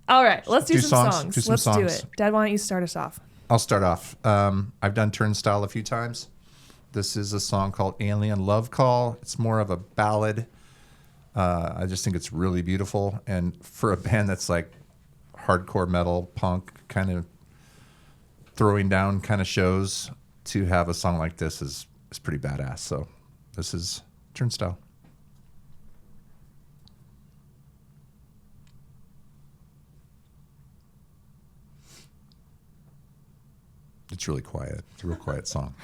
[SPEAKER 2] All right, let's do
[SPEAKER 1] Do
[SPEAKER 2] some
[SPEAKER 1] songs.
[SPEAKER 2] songs.
[SPEAKER 1] Do some
[SPEAKER 2] Let's do
[SPEAKER 1] songs.
[SPEAKER 2] it. Dad, why don't you start us off?
[SPEAKER 1] I'll start off. I've done Turnstile a few times. This is a song called Alien Love Call. It's more of a ballad. I just think it's really beautiful. And for a band that's like hardcore metal, punk, kind of throwing down kind of shows, to have a song like this is pretty badass. So this is Turnstile. It's really quiet. It's a real quiet song.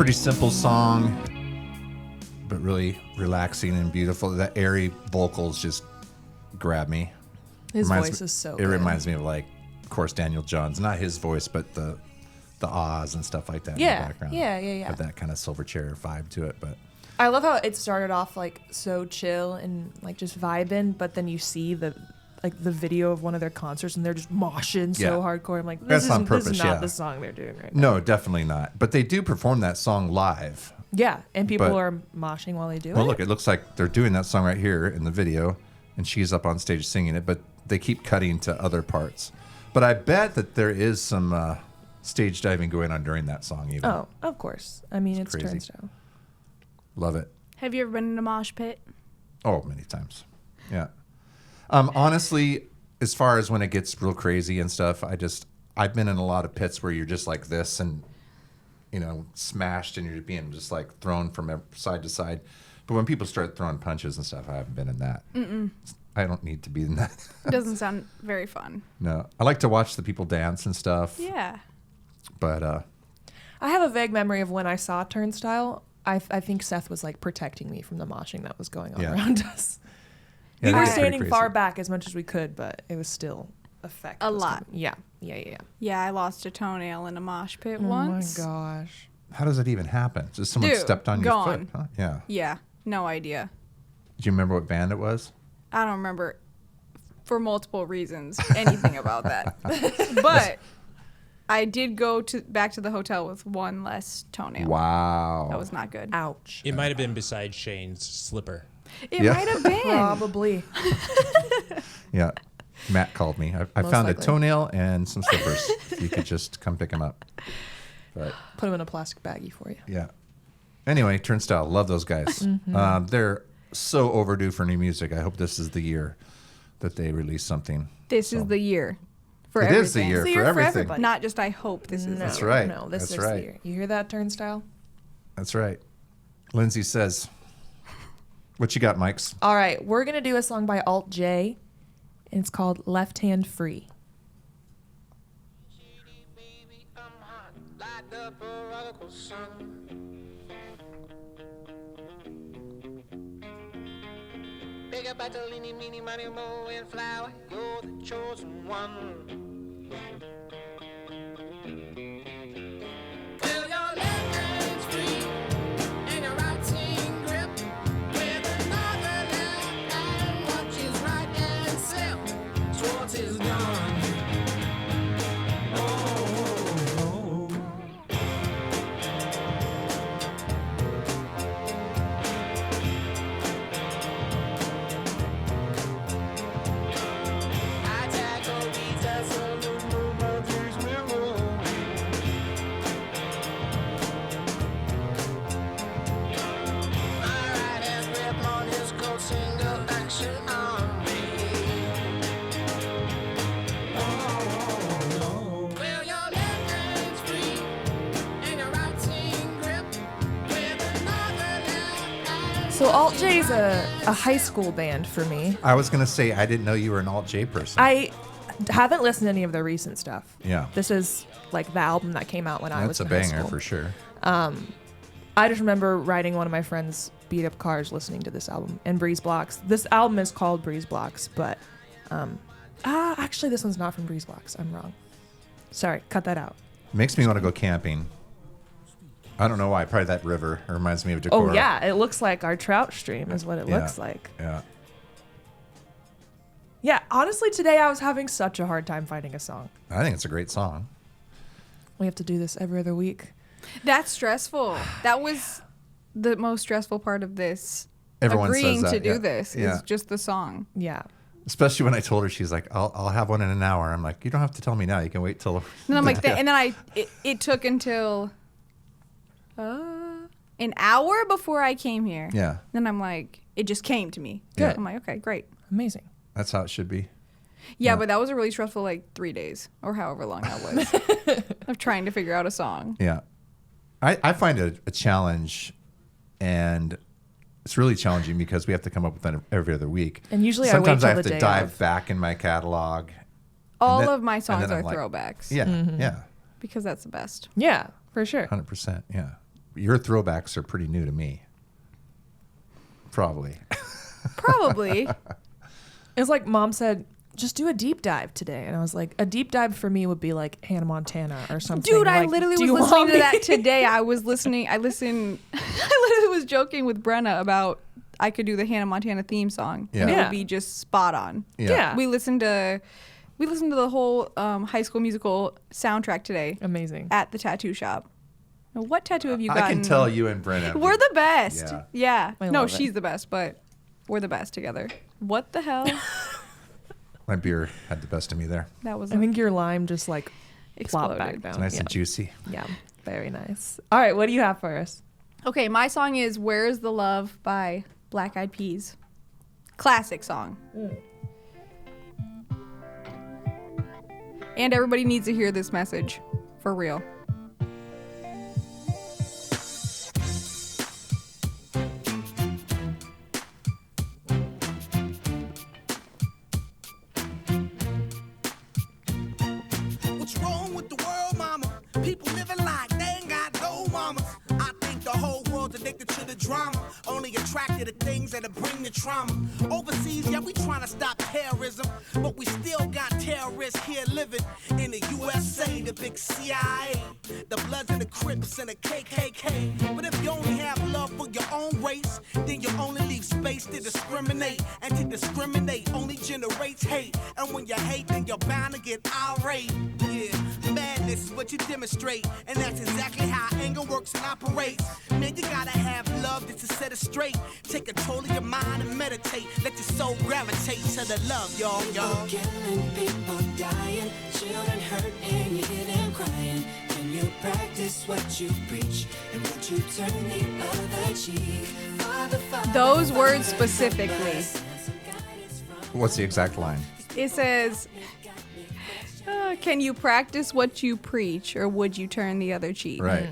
[SPEAKER 1] Pretty simple song, but really relaxing and beautiful. The airy vocals just grab me.
[SPEAKER 2] His voice is so good.
[SPEAKER 1] It reminds me of, like, of course, Daniel Johns. Not his voice, but the ahs and stuff like that in the background.
[SPEAKER 2] Yeah.
[SPEAKER 1] Have that kind of Silverchair vibe to it. But
[SPEAKER 2] I love how it started off like so chill and like just vibing, but then you see the video of one of their concerts and they're just moshing so hardcore. I'm like, this
[SPEAKER 1] That's on purpose,
[SPEAKER 2] is not the song they're doing right now.
[SPEAKER 1] No, definitely not. But they do perform that song live.
[SPEAKER 2] Yeah, and people are moshing while they do it.
[SPEAKER 1] Well, look, it looks like they're doing that song right here in the video, and she's up on stage singing it, but they keep cutting to other parts. But I bet that there is some stage diving going on during that song even.
[SPEAKER 2] Oh, of course. I mean, it's
[SPEAKER 1] crazy.
[SPEAKER 2] Turnstile.
[SPEAKER 1] Love it.
[SPEAKER 7] Have you ever been in a mosh pit?
[SPEAKER 1] Oh, many times. Yeah. Honestly, as far as when it gets real crazy and stuff, I've been in a lot of pits where you're just like this and, you know, smashed and you're being just like thrown from side to side. But when people start throwing punches and stuff, I haven't been in that. I don't need to be in that.
[SPEAKER 7] Doesn't sound very fun.
[SPEAKER 1] No. I like to watch the people dance and stuff.
[SPEAKER 7] Yeah.
[SPEAKER 1] But
[SPEAKER 2] I have a vague memory of when I saw Turnstile. I think Seth was like protecting me from the moshing that was going on around us.
[SPEAKER 1] Yeah,
[SPEAKER 2] we were standing far back as much as we could, but it was still effective.
[SPEAKER 7] A lot.
[SPEAKER 2] Yeah.
[SPEAKER 7] Yeah, I lost a townnail in a mosh pit once.
[SPEAKER 2] Oh my gosh.
[SPEAKER 1] how does that even happen? Just someone stepped on your foot? Huh? Yeah.
[SPEAKER 7] Yeah, no idea.
[SPEAKER 1] Do you remember what band it was?
[SPEAKER 7] I don't remember for multiple reasons anything about that. But I did go back to the hotel with one less toenail.
[SPEAKER 1] Wow.
[SPEAKER 7] That was not good.
[SPEAKER 2] Ouch.
[SPEAKER 8] It might have been beside Shane's slipper.
[SPEAKER 7] It might have been.
[SPEAKER 2] Probably.
[SPEAKER 1] Yeah. Matt called me. I found
[SPEAKER 2] likely.
[SPEAKER 1] a toenail and some slippers. If you could just come pick them up. But
[SPEAKER 2] Put them in a plastic baggie for you.
[SPEAKER 1] yeah. Anyway, Turnstile. Love those guys.
[SPEAKER 2] Mm-hmm.
[SPEAKER 1] They're so overdue for new music. I hope this is the year that they release something.
[SPEAKER 7] This is the year for
[SPEAKER 1] It
[SPEAKER 7] everything.
[SPEAKER 1] is the year
[SPEAKER 2] It's the
[SPEAKER 1] for
[SPEAKER 2] year for
[SPEAKER 1] everything.
[SPEAKER 2] everybody.
[SPEAKER 7] Not just I hope this is the
[SPEAKER 1] That's
[SPEAKER 7] year.
[SPEAKER 1] right.
[SPEAKER 2] No, this
[SPEAKER 1] That's
[SPEAKER 2] is
[SPEAKER 1] right.
[SPEAKER 2] the year. You hear that, Turnstile?
[SPEAKER 1] That's right. Lindsay says, what you got, Mikes?
[SPEAKER 2] All right, we're going to do a song by Alt J, and it's called Left Hand Free.
[SPEAKER 10] Big up at the leany, meeny, money, mo, and flower. You're the chosen one. Feel your left hand's free and your right hand grip with another left hand. Watch his right hand slip towards his gun.
[SPEAKER 2] So Alt J's a high school band for me.
[SPEAKER 1] I was going to say, I didn't know you were an Alt J person.
[SPEAKER 2] I haven't listened to any of their recent stuff.
[SPEAKER 1] Yeah.
[SPEAKER 2] This is like the album that came out when I was
[SPEAKER 1] That's
[SPEAKER 2] in
[SPEAKER 1] a
[SPEAKER 2] high
[SPEAKER 1] banger
[SPEAKER 2] school.
[SPEAKER 1] for sure.
[SPEAKER 2] I just remember riding one of my friends' beat up cars listening to this album and Breeze Blocks. This album is called Breeze Blocks, but actually this one's not from Breeze Blocks. I'm wrong. Sorry, cut that out.
[SPEAKER 1] Makes me want to go camping. I don't know why. Probably that river. It reminds me of Decorah.
[SPEAKER 2] Oh yeah, it looks like our trout stream is what it looks like.
[SPEAKER 1] Yeah.
[SPEAKER 2] Yeah, honestly today I was having such a hard time finding a song.
[SPEAKER 1] I think it's a great song.
[SPEAKER 2] We have to do this every other week.
[SPEAKER 7] That's stressful. That was the most stressful part of this.
[SPEAKER 1] Everyone
[SPEAKER 7] agreeing
[SPEAKER 1] says that,
[SPEAKER 7] to do
[SPEAKER 1] yeah.
[SPEAKER 7] this
[SPEAKER 1] Yeah.
[SPEAKER 7] is just the song.
[SPEAKER 2] Yeah.
[SPEAKER 1] Especially when I told her, she's like, I'll have one in an hour. I'm like, you don't have to tell me now. You can wait till.
[SPEAKER 7] And I'm like, and then it took until an hour before I came here.
[SPEAKER 1] Yeah.
[SPEAKER 7] Then I'm like, it just came to me.
[SPEAKER 1] Good.
[SPEAKER 7] I'm like, okay, great.
[SPEAKER 2] Amazing.
[SPEAKER 1] That's how it should be.
[SPEAKER 7] Yeah, but that was a really stressful 3 days or however long that was of trying to figure out a song.
[SPEAKER 1] Yeah. I find it a challenge, and it's really challenging because we have to come up with that every other week.
[SPEAKER 2] And usually
[SPEAKER 1] sometimes
[SPEAKER 2] I
[SPEAKER 1] I
[SPEAKER 2] wait till
[SPEAKER 1] have
[SPEAKER 2] the
[SPEAKER 1] to
[SPEAKER 2] day
[SPEAKER 1] dive
[SPEAKER 2] of.
[SPEAKER 1] back in my catalog.
[SPEAKER 7] All of my songs are
[SPEAKER 1] I'm like,
[SPEAKER 7] throwbacks.
[SPEAKER 1] Yeah, yeah,
[SPEAKER 7] Because that's the best.
[SPEAKER 2] Yeah, for sure.
[SPEAKER 1] 100%. Yeah. your throwbacks are pretty new to me. Probably.
[SPEAKER 7] Probably.
[SPEAKER 2] It was like Mom said, just do a deep dive today. And I was like, a deep dive for me would be like Hannah Montana or something.
[SPEAKER 7] Dude, I
[SPEAKER 2] like,
[SPEAKER 7] literally
[SPEAKER 2] do
[SPEAKER 7] was
[SPEAKER 2] you
[SPEAKER 7] listening
[SPEAKER 2] want
[SPEAKER 7] to
[SPEAKER 2] me-
[SPEAKER 7] that today. I literally was joking with Brenna about I could do the Hannah Montana theme song.
[SPEAKER 1] Yeah.
[SPEAKER 7] And it
[SPEAKER 2] Yeah.
[SPEAKER 7] would be just spot on.
[SPEAKER 2] Yeah.
[SPEAKER 7] We listened to the whole High School Musical soundtrack today
[SPEAKER 2] Amazing.
[SPEAKER 7] at the tattoo shop. Now, what tattoo have you gotten?
[SPEAKER 1] I can tell you and Brenna.
[SPEAKER 7] We're the best.
[SPEAKER 1] Yeah.
[SPEAKER 7] Yeah.
[SPEAKER 2] I
[SPEAKER 7] No,
[SPEAKER 2] love it.
[SPEAKER 7] she's the best, but we're the best together. What the hell?
[SPEAKER 1] My beer had the best of me there.
[SPEAKER 7] That was
[SPEAKER 2] I think your lime just like plopped back
[SPEAKER 7] exploded.
[SPEAKER 2] down.
[SPEAKER 1] It's nice
[SPEAKER 2] yeah.
[SPEAKER 1] and juicy.
[SPEAKER 2] Yeah, very nice. All right, what do you have for us?
[SPEAKER 7] Okay, my song is Where's the Love by Black Eyed Peas. Classic song. And everybody needs to hear this message. For real.
[SPEAKER 10] What's wrong with the world, mama? People living like they ain't got no mamas. I think the whole world's addicted to the drama, only attracted to things that'll bring the trauma. Overseas, yeah, we trying to stop terrorism, but we still got terrorists here living in the USA, the big CIA, the Bloods and the Crips and the KKK. But if you only have love for your own race, then you only leave space to discriminate, and to discriminate only generates hate. And when you hate, then you're bound to get irate. Yeah, madness is what you demonstrate, and that's exactly how anger works and operates. Man, you gotta have love just to set it straight. Take control of your mind and meditate. Let your soul gravitate to the love, y'all.
[SPEAKER 11] People killing, people dying, children hurt and you hear them crying. Can you practice what you preach and would you turn the other cheek? Father, Father,
[SPEAKER 7] Those words
[SPEAKER 11] Father,
[SPEAKER 7] specifically.
[SPEAKER 1] What's the exact line?
[SPEAKER 7] It says, can you practice what you preach or would you turn the other cheek?
[SPEAKER 1] Right.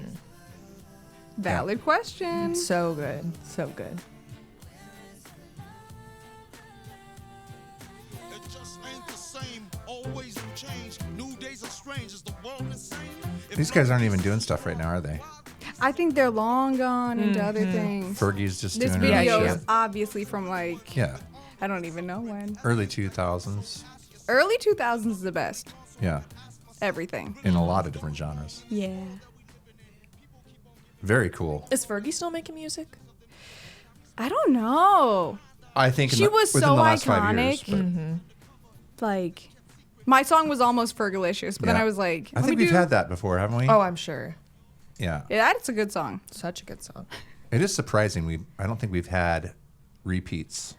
[SPEAKER 7] Valid question.
[SPEAKER 2] So good, so good.
[SPEAKER 12] It just ain't the same. Always change. New days are strange. Is the world insane?
[SPEAKER 1] These guys aren't even doing stuff right now, are they?
[SPEAKER 7] I think they're long gone into other things.
[SPEAKER 1] Fergie's just
[SPEAKER 7] This
[SPEAKER 1] doing her
[SPEAKER 7] video
[SPEAKER 1] own
[SPEAKER 7] is
[SPEAKER 1] shit.
[SPEAKER 7] obviously from like,
[SPEAKER 1] Yeah.
[SPEAKER 7] I don't even know when.
[SPEAKER 1] Early 2000s.
[SPEAKER 7] Early 2000s is the best.
[SPEAKER 1] Yeah.
[SPEAKER 7] Everything.
[SPEAKER 1] In a lot of different genres.
[SPEAKER 7] Yeah.
[SPEAKER 1] Very cool.
[SPEAKER 2] Is Fergie still making music?
[SPEAKER 7] I don't know.
[SPEAKER 1] I think
[SPEAKER 7] She was
[SPEAKER 1] within
[SPEAKER 7] so
[SPEAKER 1] the last 5 years.
[SPEAKER 7] iconic.
[SPEAKER 1] But
[SPEAKER 7] Like, my song was almost Fergalicious, but then
[SPEAKER 1] Yeah.
[SPEAKER 7] I was like,
[SPEAKER 1] I think we've had that before, haven't we?
[SPEAKER 2] Oh, I'm sure.
[SPEAKER 1] Yeah.
[SPEAKER 7] Yeah, that's a good song.
[SPEAKER 2] Such a good song.
[SPEAKER 1] It is surprising. I don't think we've had repeats,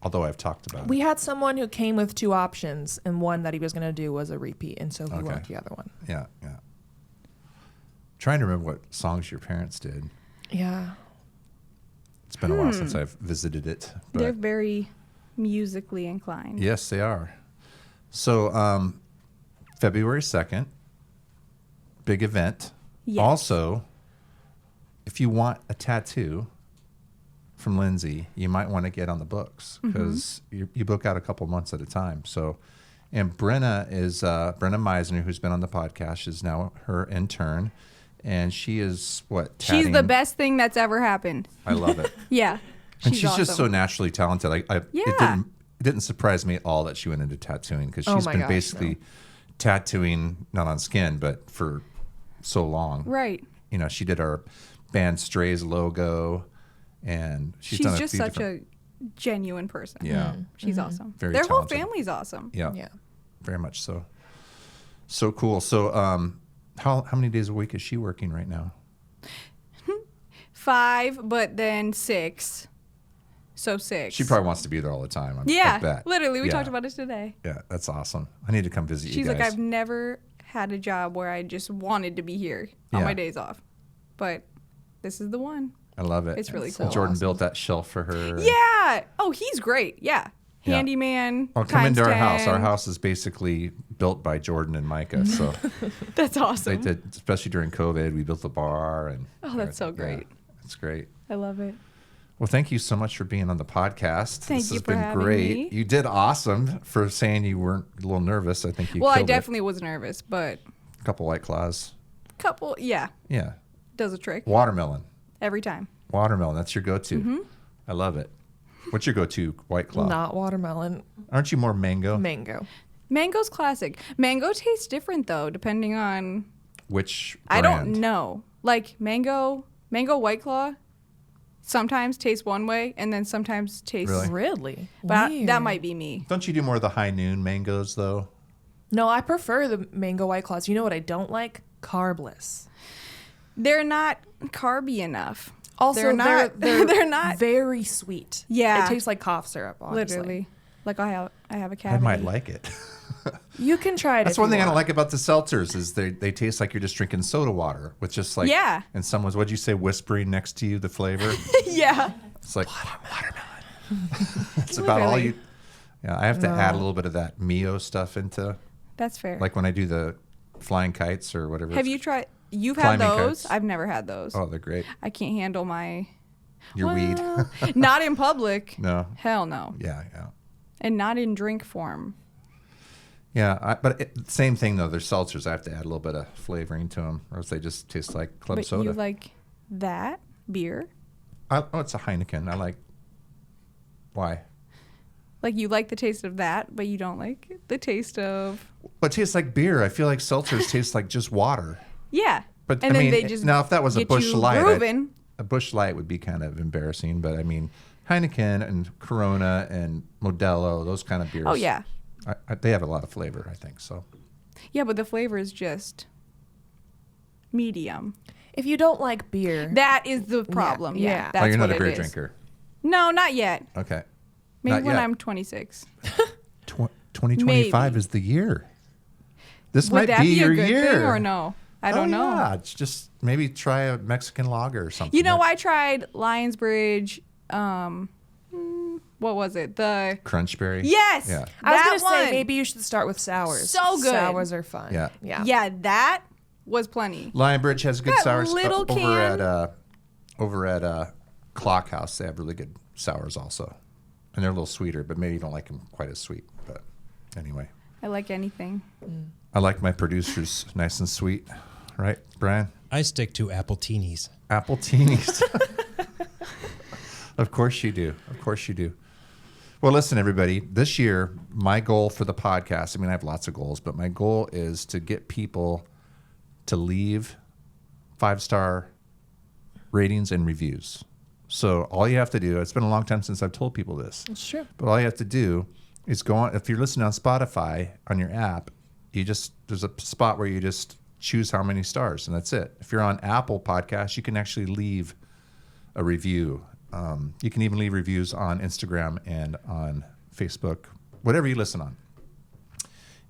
[SPEAKER 1] although I've talked about
[SPEAKER 2] We
[SPEAKER 1] it.
[SPEAKER 2] had someone who came with two options, and one that he was going to do was a repeat, and so he went
[SPEAKER 1] Okay.
[SPEAKER 2] with the other one.
[SPEAKER 1] Yeah, yeah. Trying to remember what songs your parents did.
[SPEAKER 2] Yeah.
[SPEAKER 1] It's been a while since I've visited it.
[SPEAKER 7] They're
[SPEAKER 1] But
[SPEAKER 7] very musically inclined.
[SPEAKER 1] yes, they are. So, February 2nd, big event.
[SPEAKER 7] Yes.
[SPEAKER 1] Also, if you want a tattoo from Lindsay, you might want to get on the books because you book out a couple months at a time. So, and Brenna is Brenna Meisner, who's been on the podcast, is now her intern, and she is what?
[SPEAKER 7] She's the
[SPEAKER 1] tatting-
[SPEAKER 7] best thing that's ever happened.
[SPEAKER 1] I love it.
[SPEAKER 7] Yeah.
[SPEAKER 1] And she's just so
[SPEAKER 7] awesome.
[SPEAKER 1] naturally talented.
[SPEAKER 7] Yeah.
[SPEAKER 1] It didn't surprise me at all that she went into tattooing because
[SPEAKER 2] Oh
[SPEAKER 1] she's
[SPEAKER 2] my
[SPEAKER 1] been
[SPEAKER 2] gosh,
[SPEAKER 1] basically
[SPEAKER 2] no.
[SPEAKER 1] tattooing not on skin but for so long.
[SPEAKER 7] Right.
[SPEAKER 1] You know, she did our band Strays logo, and she's done a
[SPEAKER 7] just
[SPEAKER 1] few
[SPEAKER 7] such
[SPEAKER 1] different.
[SPEAKER 7] a genuine person.
[SPEAKER 1] Yeah.
[SPEAKER 7] She's awesome.
[SPEAKER 1] Very
[SPEAKER 7] Their
[SPEAKER 1] talented.
[SPEAKER 7] whole family's awesome.
[SPEAKER 1] Yeah,
[SPEAKER 2] Yeah.
[SPEAKER 1] very much so. So cool. So, how many days a week is she working right now?
[SPEAKER 7] 5, but then 6. So 6.
[SPEAKER 1] She probably wants to be there all the time. I
[SPEAKER 7] Yeah.
[SPEAKER 1] bet.
[SPEAKER 7] Literally, we
[SPEAKER 1] Yeah.
[SPEAKER 7] talked about it today.
[SPEAKER 1] Yeah, that's awesome. I need to come visit you
[SPEAKER 7] She's
[SPEAKER 1] guys.
[SPEAKER 7] like, I've never had a job where I just wanted to be here on
[SPEAKER 1] Yeah.
[SPEAKER 7] my days off. But this is the one.
[SPEAKER 1] I love it.
[SPEAKER 7] It's really
[SPEAKER 2] so
[SPEAKER 7] cool.
[SPEAKER 1] Jordan
[SPEAKER 2] awesome.
[SPEAKER 1] built that shelf for her.
[SPEAKER 7] Yeah. Oh, he's great. Yeah.
[SPEAKER 1] Yeah.
[SPEAKER 7] Handyman.
[SPEAKER 1] Well, come into our house. Our
[SPEAKER 7] 10.
[SPEAKER 1] house is basically built by Jordan and Micah. So
[SPEAKER 7] That's
[SPEAKER 1] they
[SPEAKER 7] awesome.
[SPEAKER 1] did, especially during COVID. We built the bar and.
[SPEAKER 7] Oh, that's so
[SPEAKER 1] yeah,
[SPEAKER 7] great.
[SPEAKER 1] it's great.
[SPEAKER 7] I love it.
[SPEAKER 1] Well, thank you so much for being on the podcast.
[SPEAKER 7] Thank
[SPEAKER 1] this
[SPEAKER 7] you
[SPEAKER 1] has
[SPEAKER 7] for
[SPEAKER 1] been
[SPEAKER 7] having
[SPEAKER 1] great.
[SPEAKER 7] me.
[SPEAKER 1] You did awesome for saying you weren't a little nervous. I think you
[SPEAKER 7] Well, I
[SPEAKER 1] killed
[SPEAKER 7] definitely was nervous, but
[SPEAKER 1] it. A couple White Claws.
[SPEAKER 7] couple, yeah.
[SPEAKER 1] Yeah.
[SPEAKER 7] does a trick
[SPEAKER 1] Watermelon.
[SPEAKER 7] every time.
[SPEAKER 1] Watermelon. That's your go-to.
[SPEAKER 7] Mm-hmm.
[SPEAKER 1] I love it. What's your go-to White Claw?
[SPEAKER 2] Not watermelon.
[SPEAKER 1] Aren't you more mango?
[SPEAKER 2] Mango.
[SPEAKER 7] Mango's classic. Mango tastes different though, depending on
[SPEAKER 1] Which
[SPEAKER 7] I
[SPEAKER 1] brand?
[SPEAKER 7] don't know. Like mango White Claw sometimes tastes one way and then sometimes tastes
[SPEAKER 2] Really?
[SPEAKER 7] But
[SPEAKER 2] Weird.
[SPEAKER 7] that might be me.
[SPEAKER 1] Don't you do more of the high noon mangoes though?
[SPEAKER 2] No, I prefer the mango White Claws. You know what I don't like? Carbless.
[SPEAKER 7] They're not carby enough.
[SPEAKER 2] Also,
[SPEAKER 7] they're not. They're not
[SPEAKER 2] very sweet.
[SPEAKER 7] Yeah.
[SPEAKER 2] It tastes like cough syrup, honestly.
[SPEAKER 7] literally. Like I have a
[SPEAKER 1] I
[SPEAKER 7] cavity.
[SPEAKER 1] might like it.
[SPEAKER 2] You can try it.
[SPEAKER 1] That's
[SPEAKER 2] if
[SPEAKER 1] one
[SPEAKER 2] you
[SPEAKER 1] thing I don't
[SPEAKER 2] want.
[SPEAKER 1] like about the seltzers is they taste like you're just drinking soda water with just like
[SPEAKER 7] Yeah.
[SPEAKER 1] And someone's what'd you say whispering next to you the flavor.
[SPEAKER 7] Yeah.
[SPEAKER 1] It's like watermelon. It's about all you. Yeah, I have to add a little bit of that Mio stuff into.
[SPEAKER 7] That's fair.
[SPEAKER 1] Like when I do the flying kites or whatever.
[SPEAKER 7] Have
[SPEAKER 1] it's-
[SPEAKER 7] you tried? You've had
[SPEAKER 1] Climbing
[SPEAKER 7] those?
[SPEAKER 1] kites.
[SPEAKER 7] I've never had those.
[SPEAKER 1] Oh, they're great.
[SPEAKER 7] I can't handle my.
[SPEAKER 1] Your weed.
[SPEAKER 7] Not in public.
[SPEAKER 1] No.
[SPEAKER 7] Hell no.
[SPEAKER 1] Yeah.
[SPEAKER 7] And not in drink form.
[SPEAKER 1] Yeah, same thing though. They're seltzers. I have to add a little bit of flavoring to them, or else they just taste like club
[SPEAKER 7] But
[SPEAKER 1] soda.
[SPEAKER 7] you like that beer?
[SPEAKER 1] It's a Heineken. I like. Why?
[SPEAKER 7] Like you like the taste of that, but you don't like the taste of.
[SPEAKER 1] But it tastes like beer. I feel like seltzers taste like just water.
[SPEAKER 7] Yeah.
[SPEAKER 1] But
[SPEAKER 7] and
[SPEAKER 1] I
[SPEAKER 7] then
[SPEAKER 1] mean,
[SPEAKER 7] they just
[SPEAKER 1] now if that was a
[SPEAKER 7] get
[SPEAKER 1] Busch
[SPEAKER 7] you
[SPEAKER 1] Light,
[SPEAKER 7] grooving.
[SPEAKER 1] a Busch Light would be kind of embarrassing. But I mean, Heineken and Corona and Modelo, those kind of beers.
[SPEAKER 7] Oh yeah.
[SPEAKER 1] They have a lot of flavor, I think. So.
[SPEAKER 7] Yeah, but the flavor is just medium.
[SPEAKER 2] If you don't like beer,
[SPEAKER 7] That is the problem. Yeah. That's
[SPEAKER 1] you're not
[SPEAKER 7] what
[SPEAKER 1] a beer
[SPEAKER 7] it is.
[SPEAKER 1] drinker.
[SPEAKER 7] No, not yet.
[SPEAKER 1] Okay.
[SPEAKER 7] Maybe
[SPEAKER 1] Not
[SPEAKER 7] when
[SPEAKER 1] yet.
[SPEAKER 7] I'm 26.
[SPEAKER 1] 2025 is the year. This
[SPEAKER 7] Would
[SPEAKER 1] might
[SPEAKER 7] that
[SPEAKER 1] be
[SPEAKER 7] be a
[SPEAKER 1] your
[SPEAKER 7] good
[SPEAKER 1] year.
[SPEAKER 7] thing or no? I don't know.
[SPEAKER 1] Yeah, it's just maybe try a Mexican lager or something.
[SPEAKER 7] You know, I tried Lionsbridge. What was it? The
[SPEAKER 1] Crunchberry.
[SPEAKER 7] Yes.
[SPEAKER 1] Yeah.
[SPEAKER 2] I was
[SPEAKER 7] that
[SPEAKER 2] going to say
[SPEAKER 7] one.
[SPEAKER 2] maybe you should start with sours.
[SPEAKER 7] So good.
[SPEAKER 2] Sours are fun.
[SPEAKER 1] Yeah.
[SPEAKER 2] Yeah.
[SPEAKER 7] that was plenty.
[SPEAKER 1] Lionbridge has good
[SPEAKER 7] That
[SPEAKER 1] sours
[SPEAKER 7] little
[SPEAKER 1] over at Clock House. They have really good sours also, and they're a little sweeter, but maybe you don't like them quite as sweet. But anyway,
[SPEAKER 7] I like anything.
[SPEAKER 1] I like my producers nice and sweet, right, Brian?
[SPEAKER 8] I stick to apple teenies.
[SPEAKER 1] Apple teenies. Of course you do. Of course you do. Well, listen, everybody. This year, my goal for the podcast, I mean, I have lots of goals, but my goal is to get people to leave 5-star ratings and reviews. So all you have to do, it's been a long time since I've told people this.
[SPEAKER 2] It's true.
[SPEAKER 1] But all you have to do is go on, if you're listening on Spotify, on your app, there's a spot where you just choose how many stars, and that's it. If you're on Apple Podcasts, you can actually leave a review. You can even leave reviews on Instagram and on Facebook, whatever you listen on.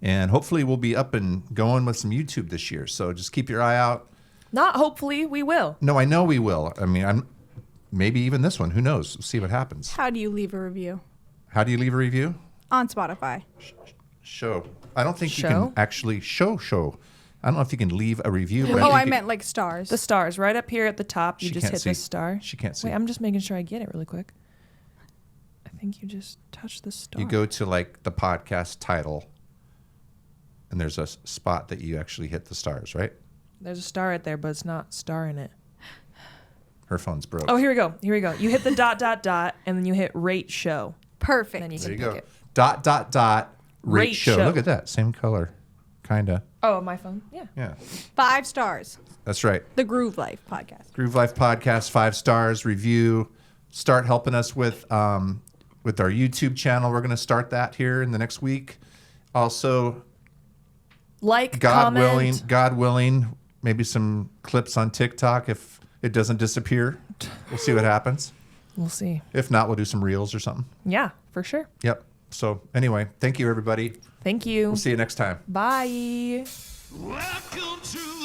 [SPEAKER 1] And hopefully we'll be up and going with some YouTube this year. So just keep your eye out.
[SPEAKER 2] Not hopefully, we will.
[SPEAKER 1] No, I know we will. I mean, maybe even this one. Who knows? We'll see what happens.
[SPEAKER 7] How do you leave a review?
[SPEAKER 1] How do you leave a review?
[SPEAKER 7] On Spotify.
[SPEAKER 1] Show. I don't think you
[SPEAKER 2] Show?
[SPEAKER 1] can actually show. I don't know if you can leave a review. But
[SPEAKER 7] Oh,
[SPEAKER 1] think
[SPEAKER 7] I
[SPEAKER 1] you-
[SPEAKER 7] meant like stars.
[SPEAKER 2] The stars right up here at the top. You
[SPEAKER 1] She
[SPEAKER 2] just
[SPEAKER 1] can't
[SPEAKER 2] hit
[SPEAKER 1] see.
[SPEAKER 2] the star.
[SPEAKER 1] She can't see.
[SPEAKER 2] Wait, I'm just making sure I get it really quick. I think you just touch the star.
[SPEAKER 1] You go to like the podcast title, and there's a spot that you actually hit the stars, right?
[SPEAKER 2] There's a star right there, but it's not star in it.
[SPEAKER 1] Her phone's broke.
[SPEAKER 2] Oh, here we go. Here we go. You hit the ... and then you hit rate show.
[SPEAKER 7] Perfect.
[SPEAKER 2] And then you
[SPEAKER 1] There
[SPEAKER 2] can
[SPEAKER 1] you
[SPEAKER 2] pick
[SPEAKER 1] go.
[SPEAKER 2] it.
[SPEAKER 1] Rate show. Look at that. Same color. Kinda.
[SPEAKER 2] Oh, my phone? Yeah.
[SPEAKER 1] Yeah.
[SPEAKER 7] 5 stars.
[SPEAKER 1] That's right.
[SPEAKER 7] The Groove Life podcast.
[SPEAKER 1] Groove Life Podcast, 5 stars, review. Start helping us with our YouTube channel. We're going to start that here in the next week. Also,
[SPEAKER 2] Like,
[SPEAKER 1] God
[SPEAKER 2] comment.
[SPEAKER 1] willing, maybe some clips on TikTok if it doesn't disappear. We'll see what happens.
[SPEAKER 2] We'll see.
[SPEAKER 1] If not, we'll do some reels or something.
[SPEAKER 2] Yeah, for sure.
[SPEAKER 1] Yep. So anyway, thank you, everybody.
[SPEAKER 2] Thank you.
[SPEAKER 1] We'll see you next time.
[SPEAKER 2] Bye.
[SPEAKER 12] Welcome to